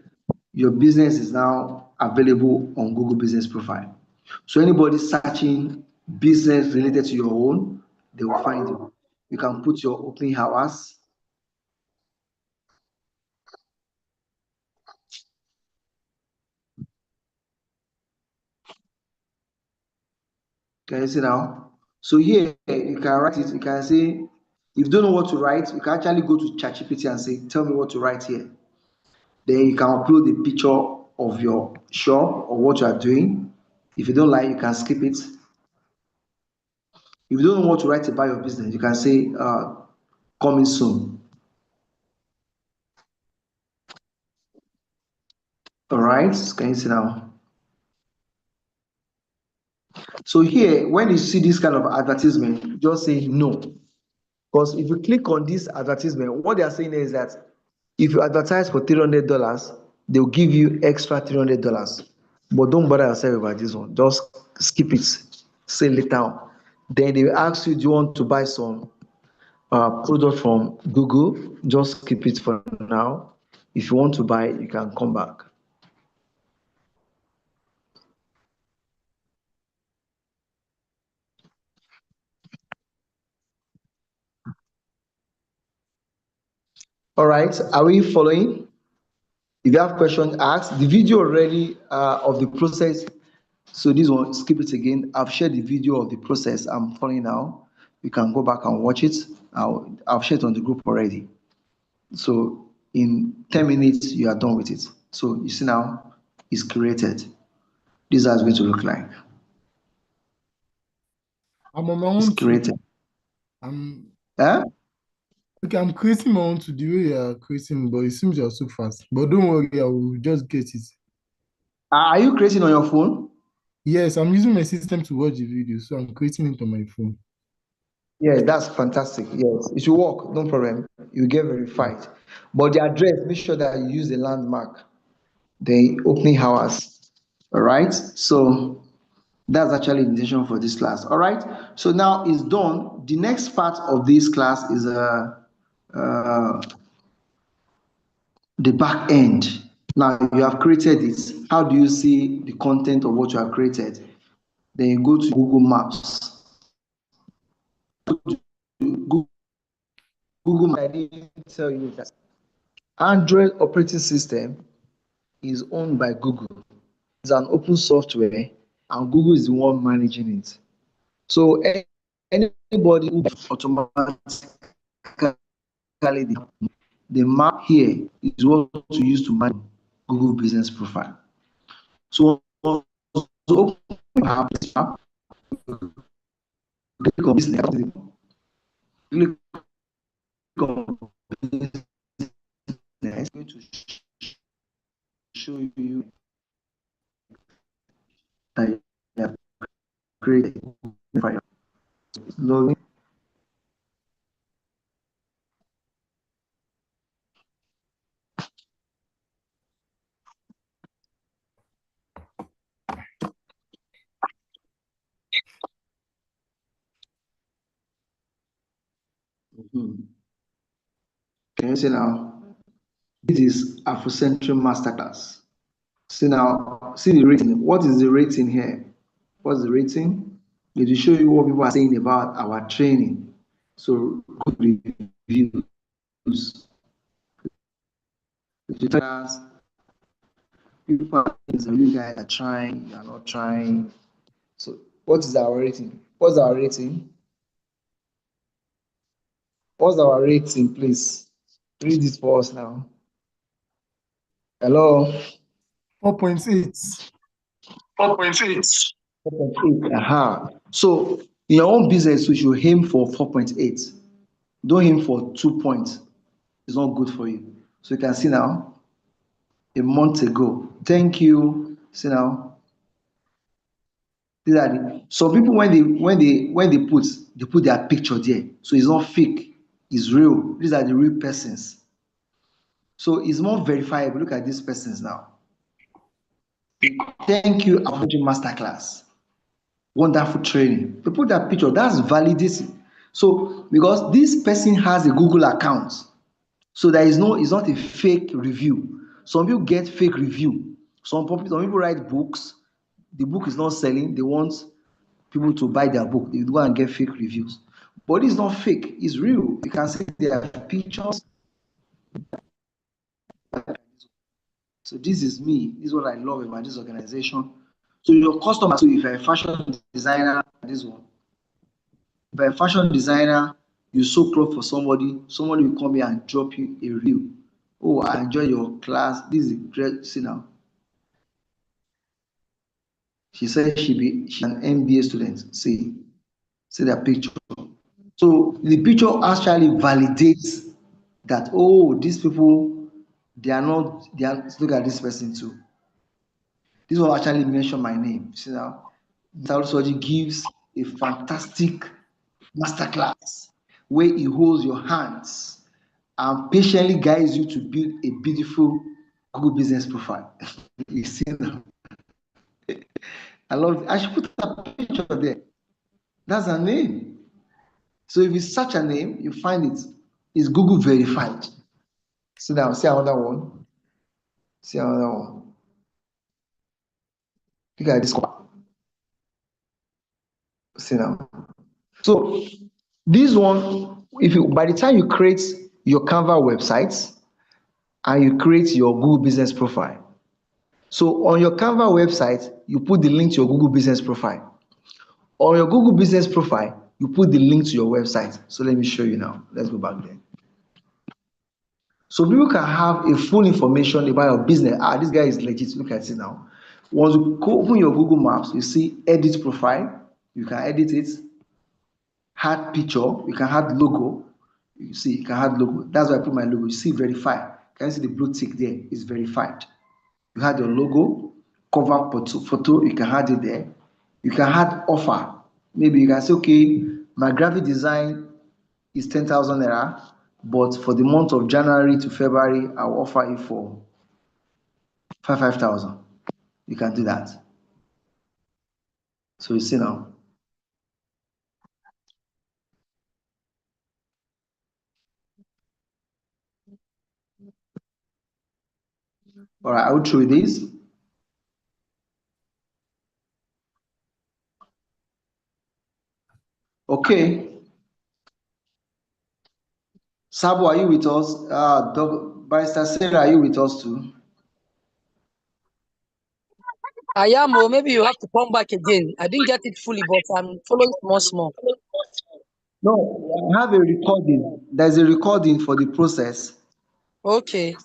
[SPEAKER 2] your business is now available on Google Business Profile. So anybody searching business related to your own, they will find you. You can put your opening hours. Can you see now? So here you can write it. You can say, if you don't know what to write, you can actually go to ChatGPT and say, tell me what to write here. Then you can upload a picture of your shop or what you are doing. If you don't like, you can skip it. If you don't know what to write about your business, you can say coming soon. All right, can you see now? So here, when you see this kind of advertisement, just say no. Because if you click on this advertisement, what they are saying is that if you advertise for $300, they'll give you extra $300. But don't bother yourself about this one. Just skip it. Say later on. Then they will ask you, do you want to buy some product from Google? Just keep it for now. If you want to buy, you can come back. All right, are we following? If you have questions, ask. The video already of the process. So this one, skip it again. I've shared the video of the process I'm following now. You can go back and watch it. I've shared it on the group already. So in 10 minutes, you are done with it. So you see now, it's created. This is how it's going to look like.
[SPEAKER 1] I'm on my
[SPEAKER 2] It's
[SPEAKER 1] own too.
[SPEAKER 2] created.
[SPEAKER 1] I'm
[SPEAKER 2] Huh?
[SPEAKER 1] okay, I'm creating my own to the way you are creating, but it seems you're so fast. But don't worry, I will just get it.
[SPEAKER 2] Are you creating on your phone?
[SPEAKER 1] Yes, I'm using my system to watch the video, so I'm creating it on my phone.
[SPEAKER 2] Yeah, that's fantastic. Yes, it should work. No problem. You get verified. But the address, make sure that you use the landmark, the opening hours. All right. So that's actually the intention for this class. All right. So now it's done. The next part of this class is uh, the back end. Now you have created it. How do you see the content of what you have created? Then you go to Google Maps. Google, I didn't tell you that Android operating system is owned by Google. It's an open software, and Google is the one managing it. So anybody who automatically the map here is what to use to manage Google Business Profile. So open map, click on business, click on business. It's going to show you that you have created file. Loading. Can you see now? This is Afrocentric Masterclass. See now, see the rating. What is the rating here? What's the rating? It will show you what people are saying about our training. So good reviews. People are saying you guys are trying, you are not trying. So what is our rating? What's our rating? What's our rating, please? Read it for us now. Hello?
[SPEAKER 1] 4.8.
[SPEAKER 2] 4.8. 4.8. Aha. So in your own business, you should aim for 4.8. Don't aim for 2 points. It's not good for you. So you can see now, a month ago. Thank you. See now. These are some people when they put their picture there. So it's not fake, it's real. These are the real persons. So it's more verifiable. Look at these persons now. Thank you, Abuja Masterclass. Wonderful training. They put that picture, that's validating. So because this person has a Google account, so there is no, it's not a fake review. Some people get fake review. Some people write books, the book is not selling, they want people to buy their book, they go and get fake reviews. But it's not fake, it's real. You can see their pictures. So this is me, this is what I love about this organization. So your customer, so if you're a fashion designer, this one. If you're a fashion designer, you sew clothes for somebody, somebody will come here and drop you a review. Oh, I enjoy your class. This is great. See now. She said she's an MBA student. See that picture. So the picture actually validates that, oh, these people, look at this person too. This one actually mentioned my name. See now, Mr. gives a fantastic masterclass where he holds your hands and patiently guides you to build a beautiful Google business profile. You see now. I love it. I should put a picture there. That's her name. So if you search a name, you find it. It's Google verified. See now, see another one. See another one. Look at this one. See now. So this one, if you by the time you create your Canva website and you create your Google business profile. So on your Canva website, you put the link to your Google business profile. On your Google business profile, you put the link to your website. So let me show you now. Let's go back there. So people can have a full information about your business. Ah, this guy is legit. Look at it now. Once you open your Google Maps, you see edit profile. You can edit it. Add picture. You can add logo. You see, you can add logo. That's why I put my logo. You see verify. Can you see the blue tick there? It's verified. You had your logo, cover photo. You can add it there. You can add offer. Maybe you can say, okay, my graphic design is 10,000 naira, but for the month of January to February, I'll offer it for 5,000. You can do that. So you see now. All right, I will show you this. Okay. Sabo, are you with us? Barrister Sarah, are you with us too?
[SPEAKER 4] I am, or maybe you have to come back again. I didn't get it fully, but I'm following small.
[SPEAKER 2] No, I have a recording. There's a recording for the process.
[SPEAKER 4] Okay.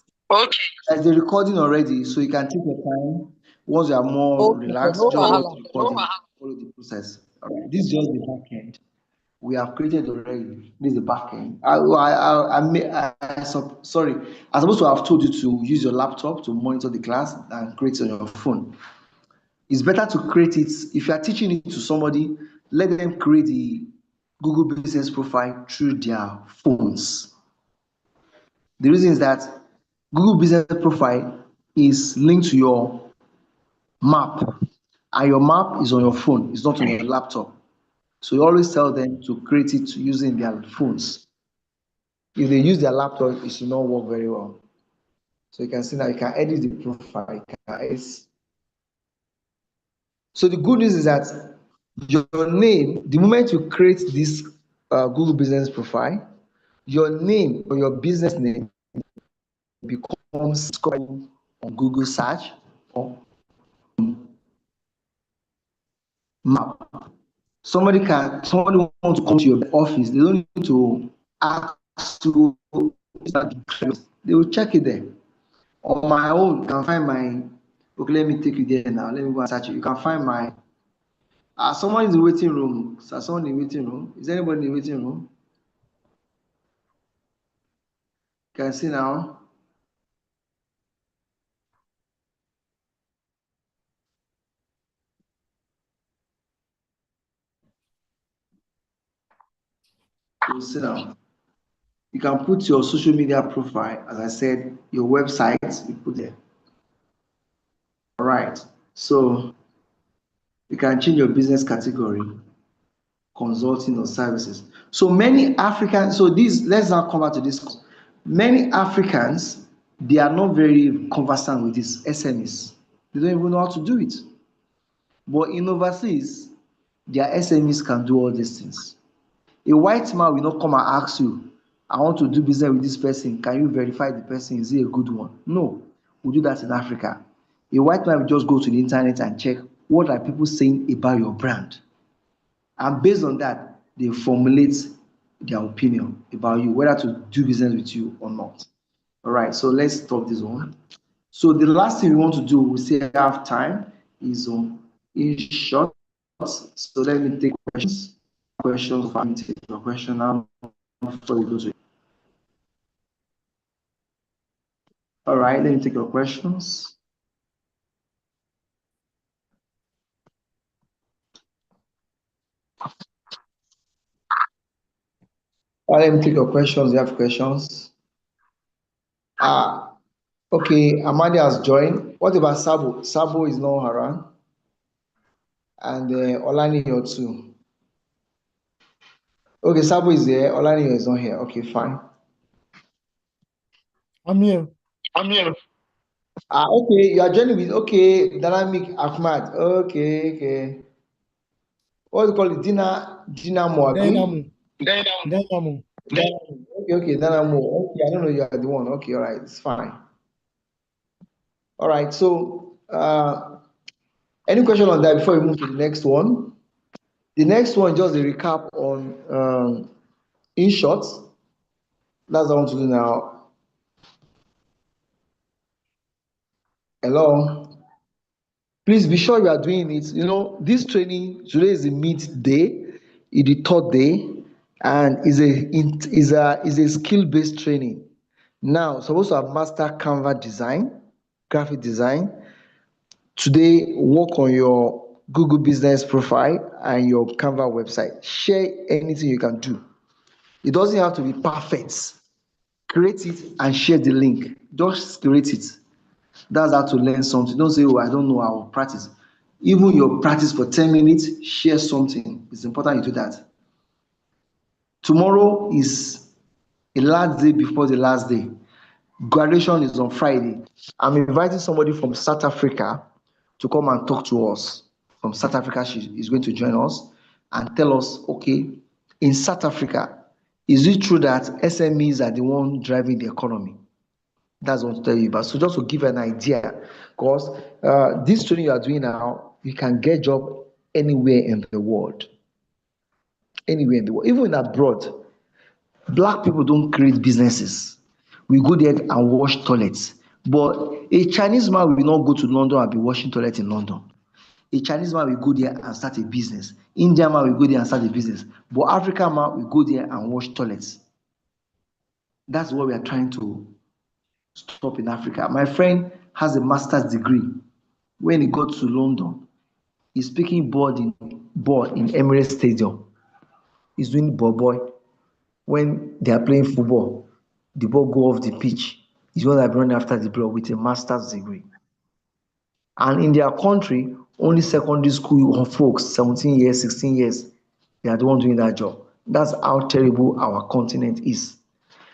[SPEAKER 2] There's a recording already, so you can take your time. Once you are more
[SPEAKER 4] Okay, sir.
[SPEAKER 2] relaxed,
[SPEAKER 4] No
[SPEAKER 2] just watch
[SPEAKER 4] wahala.
[SPEAKER 2] the recording, follow the process. All right. This is just the back end. We have created already. This is the back end. Sorry. I'm supposed to have told you to use your laptop to monitor the class and create on your phone. It's better to create it. If you are teaching it to somebody, let them create the Google Business Profile through their phones. The reason is that Google Business Profile is linked to your map, and your map is on your phone, it's not on your laptop. So you always tell them to create it using their phones. If they use their laptop, it should not work very well. So you can see now you can edit the profile. So the good news is that your name, the moment you create this Google Business Profile, your name or your business name becomes on Google search or map. Somebody wants to come to your office, they don't need to ask you, they will check it there. On my own, you can find my, okay, let me take you there now. Let me go and search it. You can find my, someone in the waiting room. Is someone in the waiting room? Is anybody in the waiting room? You can see now. You see now. You can put your social media profile, as I said, your website, you put there. All right. So you can change your business category, consulting or services. So many Africans, so this, let's now come back to this. Many Africans, they are not very conversant with this SMEs. They don't even know how to do it. But in overseas, their SMEs can do all these things. A white man will not come and ask you, I want to do business with this person. Can you verify the person? Is he a good one? No, we do that in Africa. A white man will just go to the internet and check what are people saying about your brand. And based on that, they formulate their opinion about you, whether to do business with you or not. All right, so let's stop this one. So the last thing we want to do, we still have time, is in short. So let me take questions. Questions, if I take your question now before we go to it. All right, let me take your questions. All right, let me take your questions. You have questions? Okay, Amadi has joined. What about Sabo? Sabo is not around. And Olaniyo too. Okay, Sabo is there. Olaniyo is not here. Okay, fine.
[SPEAKER 1] I'm here.
[SPEAKER 2] Okay, you are joining with, okay, Dynamic Ahmad. Okay. What do you call it? Dina Moabi?
[SPEAKER 1] Dynamo.
[SPEAKER 2] Okay, Dynamo. Okay, I don't know you are the one. Okay, all right, it's fine. All right, so any question on that before we move to the next one? The next one, just a recap on in short. That's what I want to do now. Hello. Please be sure you are doing it. You know, this training today is the midday, is the third day, and is a skill-based training. Now, supposed to have master Canva design, graphic design. Today, work on your Google Business Profile and your Canva website. Share anything you can do. It doesn't have to be perfect. Create it and share the link. Just create it. That's how to learn something. Don't say, oh, I don't know how to practice. Even your practice for 10 minutes, share something. It's important you do that. Tomorrow is the last day before the last day. Graduation is on Friday. I'm inviting somebody from South Africa to come and talk to us. From South Africa, she is going to join us and tell us, okay, in South Africa, Is it true that SMEs are the one driving the economy? That's what I want to tell you about. So just to give an idea, because this training you are doing now, you can get job anywhere in the world. Anywhere in the world, even abroad. Black people don't create businesses. We go there and wash toilets. But a Chinese man will not go to London and be washing toilets in London. A Chinese man will go there and start a business. Indian man will go there and start a business. But African man will go there and wash toilets. That's what we are trying to stop in Africa. My friend has a master's degree. When he got to London, he's speaking ball in Emirates Stadium. He's doing ball boy. When they are playing football, the ball go off the pitch. He's one that run after the ball with a master's degree. And in their country, only secondary school folks, 17 years, 16 years, they are the one doing that job. That's how terrible our continent is.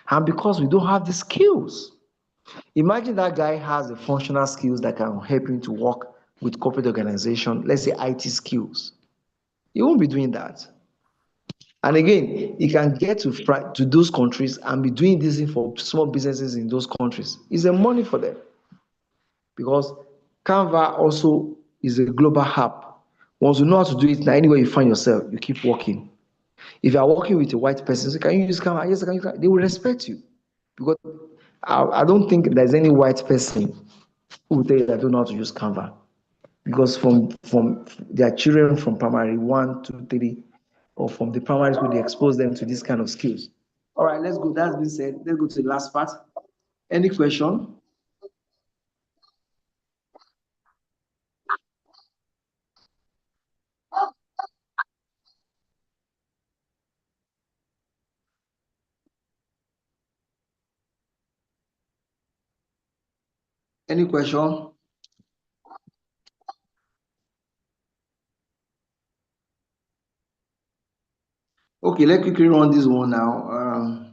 [SPEAKER 2] And because we don't have the skills. Imagine that guy has the functional skills that can help him to work with corporate organization, let's say IT skills. He won't be doing that. And again, he can get to those countries and be doing this thing for small businesses in those countries. It's a money for them. Because Canva also is a global app. Once you know how to do it, now anywhere you find yourself, you keep working. If you are working with a white person, so can you use Canva? Yes, I can use Canva. They will respect you. Because I don't think there's any white person who will tell you that I don't know how to use Canva. Because from their children from primary 1, 2, 3, or from the primary school, they expose them to this kind of skills. All right, let's go. That's been said. Let's go to the last part. Any question? Any question? Okay, let's quickly run this one now.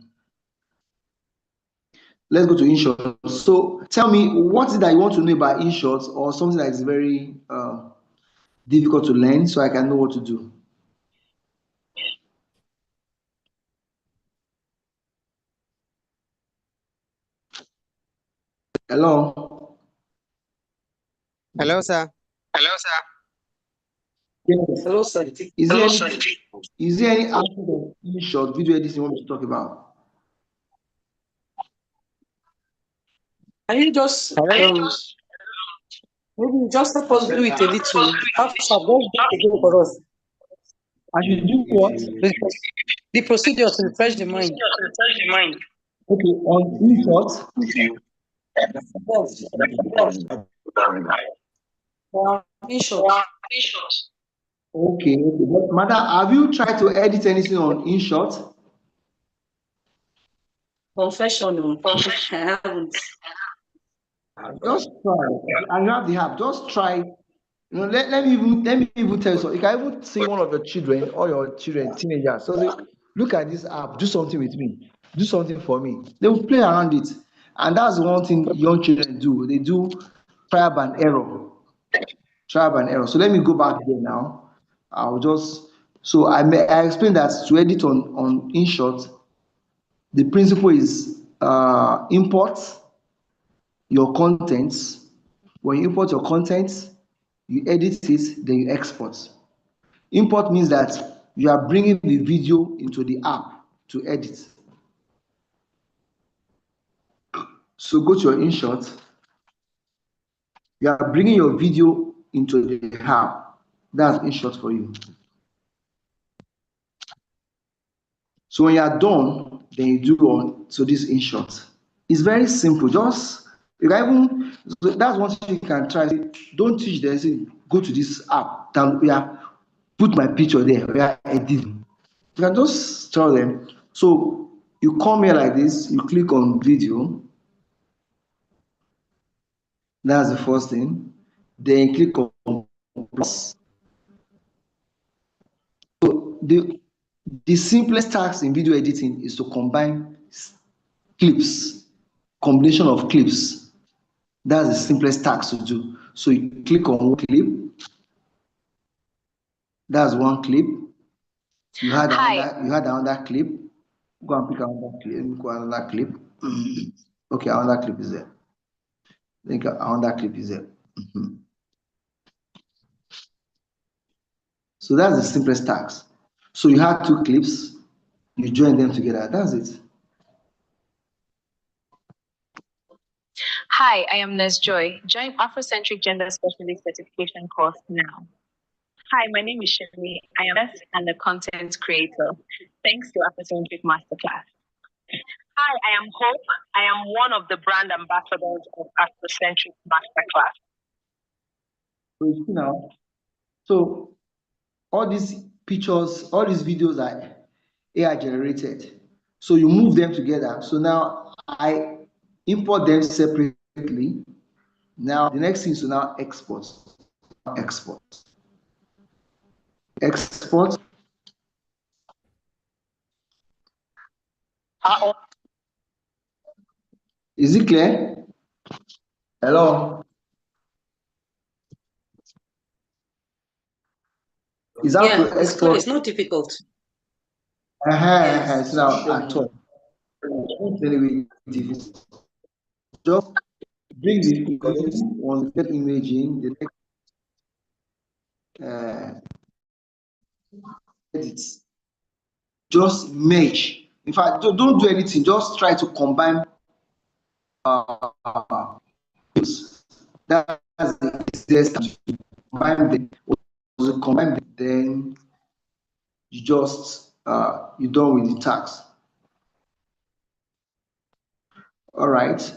[SPEAKER 2] Let's go to InShot. So tell me, what is it that you want to know about InShot, or something that is very difficult to learn, so I can know what to do? Hello?
[SPEAKER 3] Hello, sir.
[SPEAKER 2] Hello, sir. Yes.
[SPEAKER 4] Hello, sir.
[SPEAKER 2] Is there any aspect of InShot video editing you want me to talk about?
[SPEAKER 4] Can you just
[SPEAKER 3] Hello.
[SPEAKER 4] maybe just help us do it a little? Have some just again for us.
[SPEAKER 2] I should do what?
[SPEAKER 4] The procedure to refresh the mind.
[SPEAKER 2] Okay, on InShot.
[SPEAKER 4] In short,
[SPEAKER 2] Okay, but madam, have you tried to edit anything on InShot?
[SPEAKER 4] confession. I haven't.
[SPEAKER 2] Just try. And you have the app. Just try. Let me even tell you something. You can even see one of your children or your children, teenagers. So say, look at this app, do something with me, do something for me. They will play around it. And that's one thing young children do. They do trial and error. Trial and error. So let me go back there now. I'll just I explained that to edit on InShot, the principle is import your contents. When you import your contents, you edit it, then you export. Import means that you are bringing the video into the app to edit. So go to your InShot. You are bringing your video into the app. That's InShot for you. So when you are done, then you do on to this InShot. It's very simple. Just you can even that's one thing you can try. Don't teach them. Say, go to this app. Put my picture there. We are editing. You can just tell them. So you come here like this. You click on video. That's the first thing. Then click on plus. So the simplest task in video editing is to combine clips, combination of clips. That's the simplest task to do. So you click on one clip. That's one clip. You had another clip. Go and pick another clip. Let me go another clip. Okay, another clip is there. I think another clip is there. So that's the simplest task. So you have two clips, you join them together. That's it.
[SPEAKER 5] Hi, I am Ness Joy. Join Afrocentric Gender Specialist Certification course now. Hi, my name is Shirley. I am Ness and a content creator. Thanks to Afrocentric Masterclass. Hi, I am Hope. I am one of the brand ambassadors of Afrocentric Masterclass.
[SPEAKER 2] Now, so all these pictures, all these videos are AI generated. So you move them together. So now I import them separately. Now the next thing is to now export. Export. Is it clear? Hello. Is that to
[SPEAKER 6] Yeah, it's clear.
[SPEAKER 2] export?
[SPEAKER 6] It's not difficult.
[SPEAKER 2] It's now at all. Anyway, just bring the image on the image in the next edit. Just merge. In fact, don't do anything. Just try to combine. That's the easiest. Combine them. Then you just you're done with the task. All right.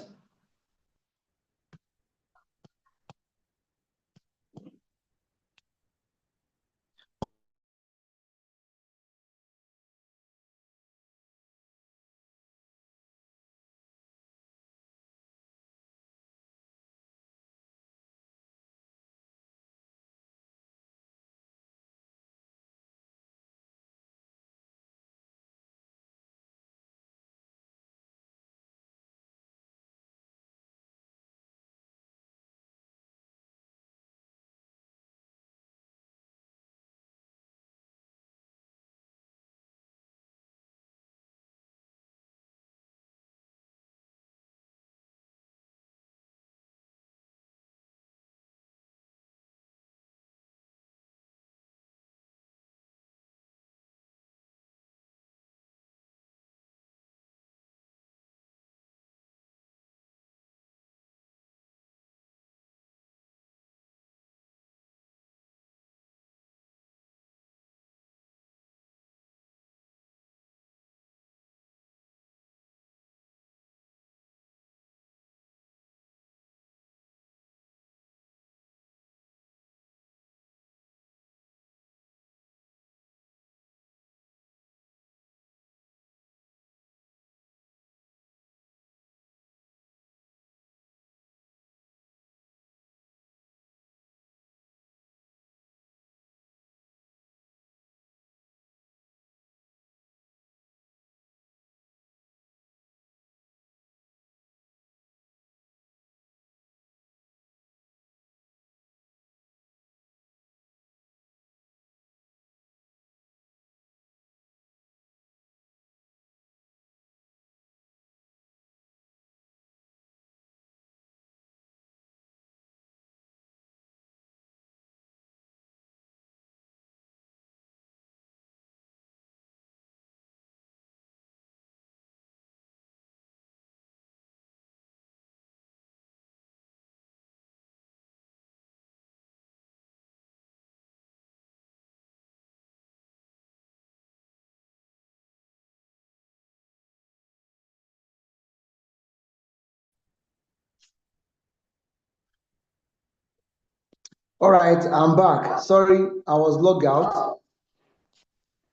[SPEAKER 2] All right, I'm back. Sorry, I was logged out.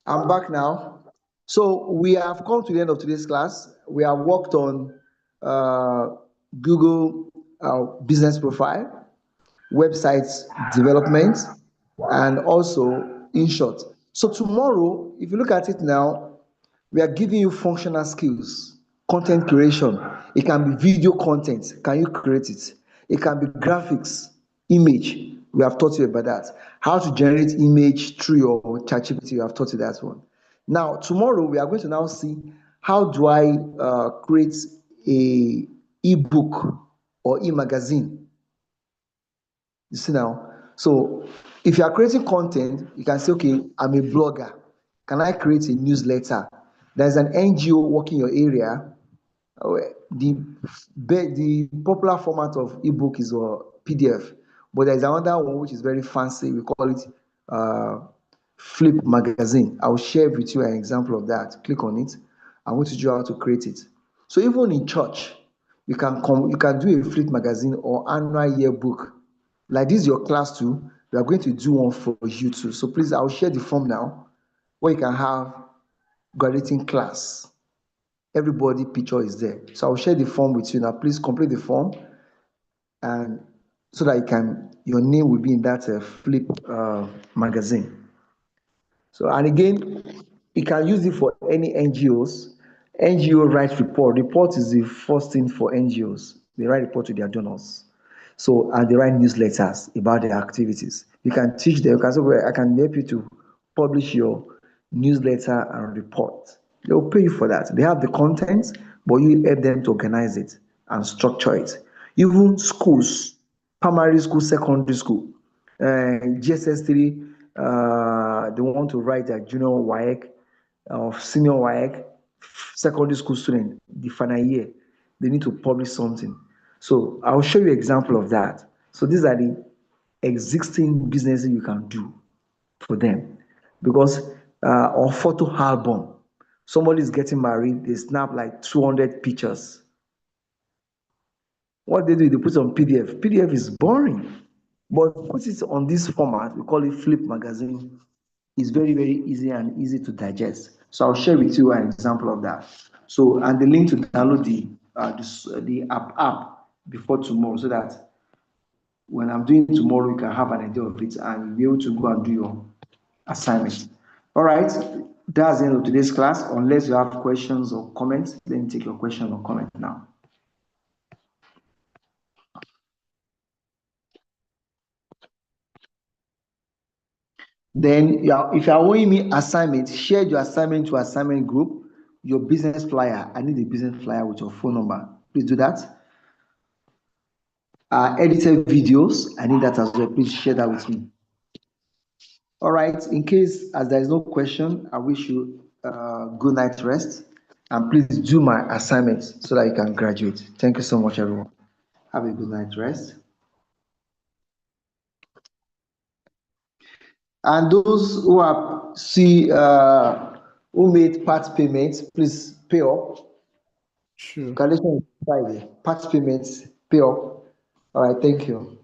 [SPEAKER 2] I'm back now. So we have come to the end of today's class. We have worked on Google business profile, website development, and also InShot. So tomorrow, if you look at it now, we are giving you functional skills, content creation. It can be video content. Can you create it? It can be graphics, image. We have taught you about that. How to generate image through your ChatGPT. We have taught you that one. Now, tomorrow we are going to now see how do I create a ebook or e-magazine? You see now, so if you are creating content, you can say, okay, I'm a blogger. Can I create a newsletter? There's an NGO working your area. The popular format of ebook is PDF, but there's another one which is very fancy. We call it Flip Magazine. I'll share with you an example of that. Click on it. I want to teach you how to create it. So even in church, you can do a Flip Magazine or annual yearbook. Like this is your class too. We are going to do one for you too. So please, I'll share the form now where you can have graduating class. Everybody picture is there. So I'll share the form with you now. Please complete the form, and so that your name will be in that Flip magazine. So, and again, you can use it for any NGOs. NGO write report. Report is the first thing for NGOs. They write report to their donors. So, and they write newsletters about their activities. You can teach them. You can say, well, I can help you to publish your newsletter and report. They will pay you for that. They have the content, but you help them to organize it and structure it. Even schools, primary school, secondary school, GSS3, they want to write their junior WAEC or senior WAEC, secondary school student, the final year, they need to publish something. So I'll show you an example of that. So these are the existing businesses you can do for them. Because or photo album, somebody is getting married, they snap like 200 pictures. What they do, they put on PDF. PDF is boring, but put it on this format. We call it Flip Magazine. It's very, very easy to digest. So I'll share with you an example of that. So, and the link to download the app before tomorrow, so that when I'm doing tomorrow, you can have an idea of it and you'll be able to go and do your assignment. All right, that's the end of today's class. Unless you have questions or comments, let me take your question or comment now. Then, if you are owing me assignment, share your assignment to assignment group, your business flyer. I need a business flyer with your phone number. Please do that. Edited videos, I need that as well. Please share that with me. All right, in case as there is no question, I wish you good night rest, and please do my assignment so that you can graduate. Thank you so much, everyone. Have a good night rest. And those who who made part payments, please pay up.
[SPEAKER 1] Sure.
[SPEAKER 2] Calculation is Friday. Part payments, pay up. All right, thank you.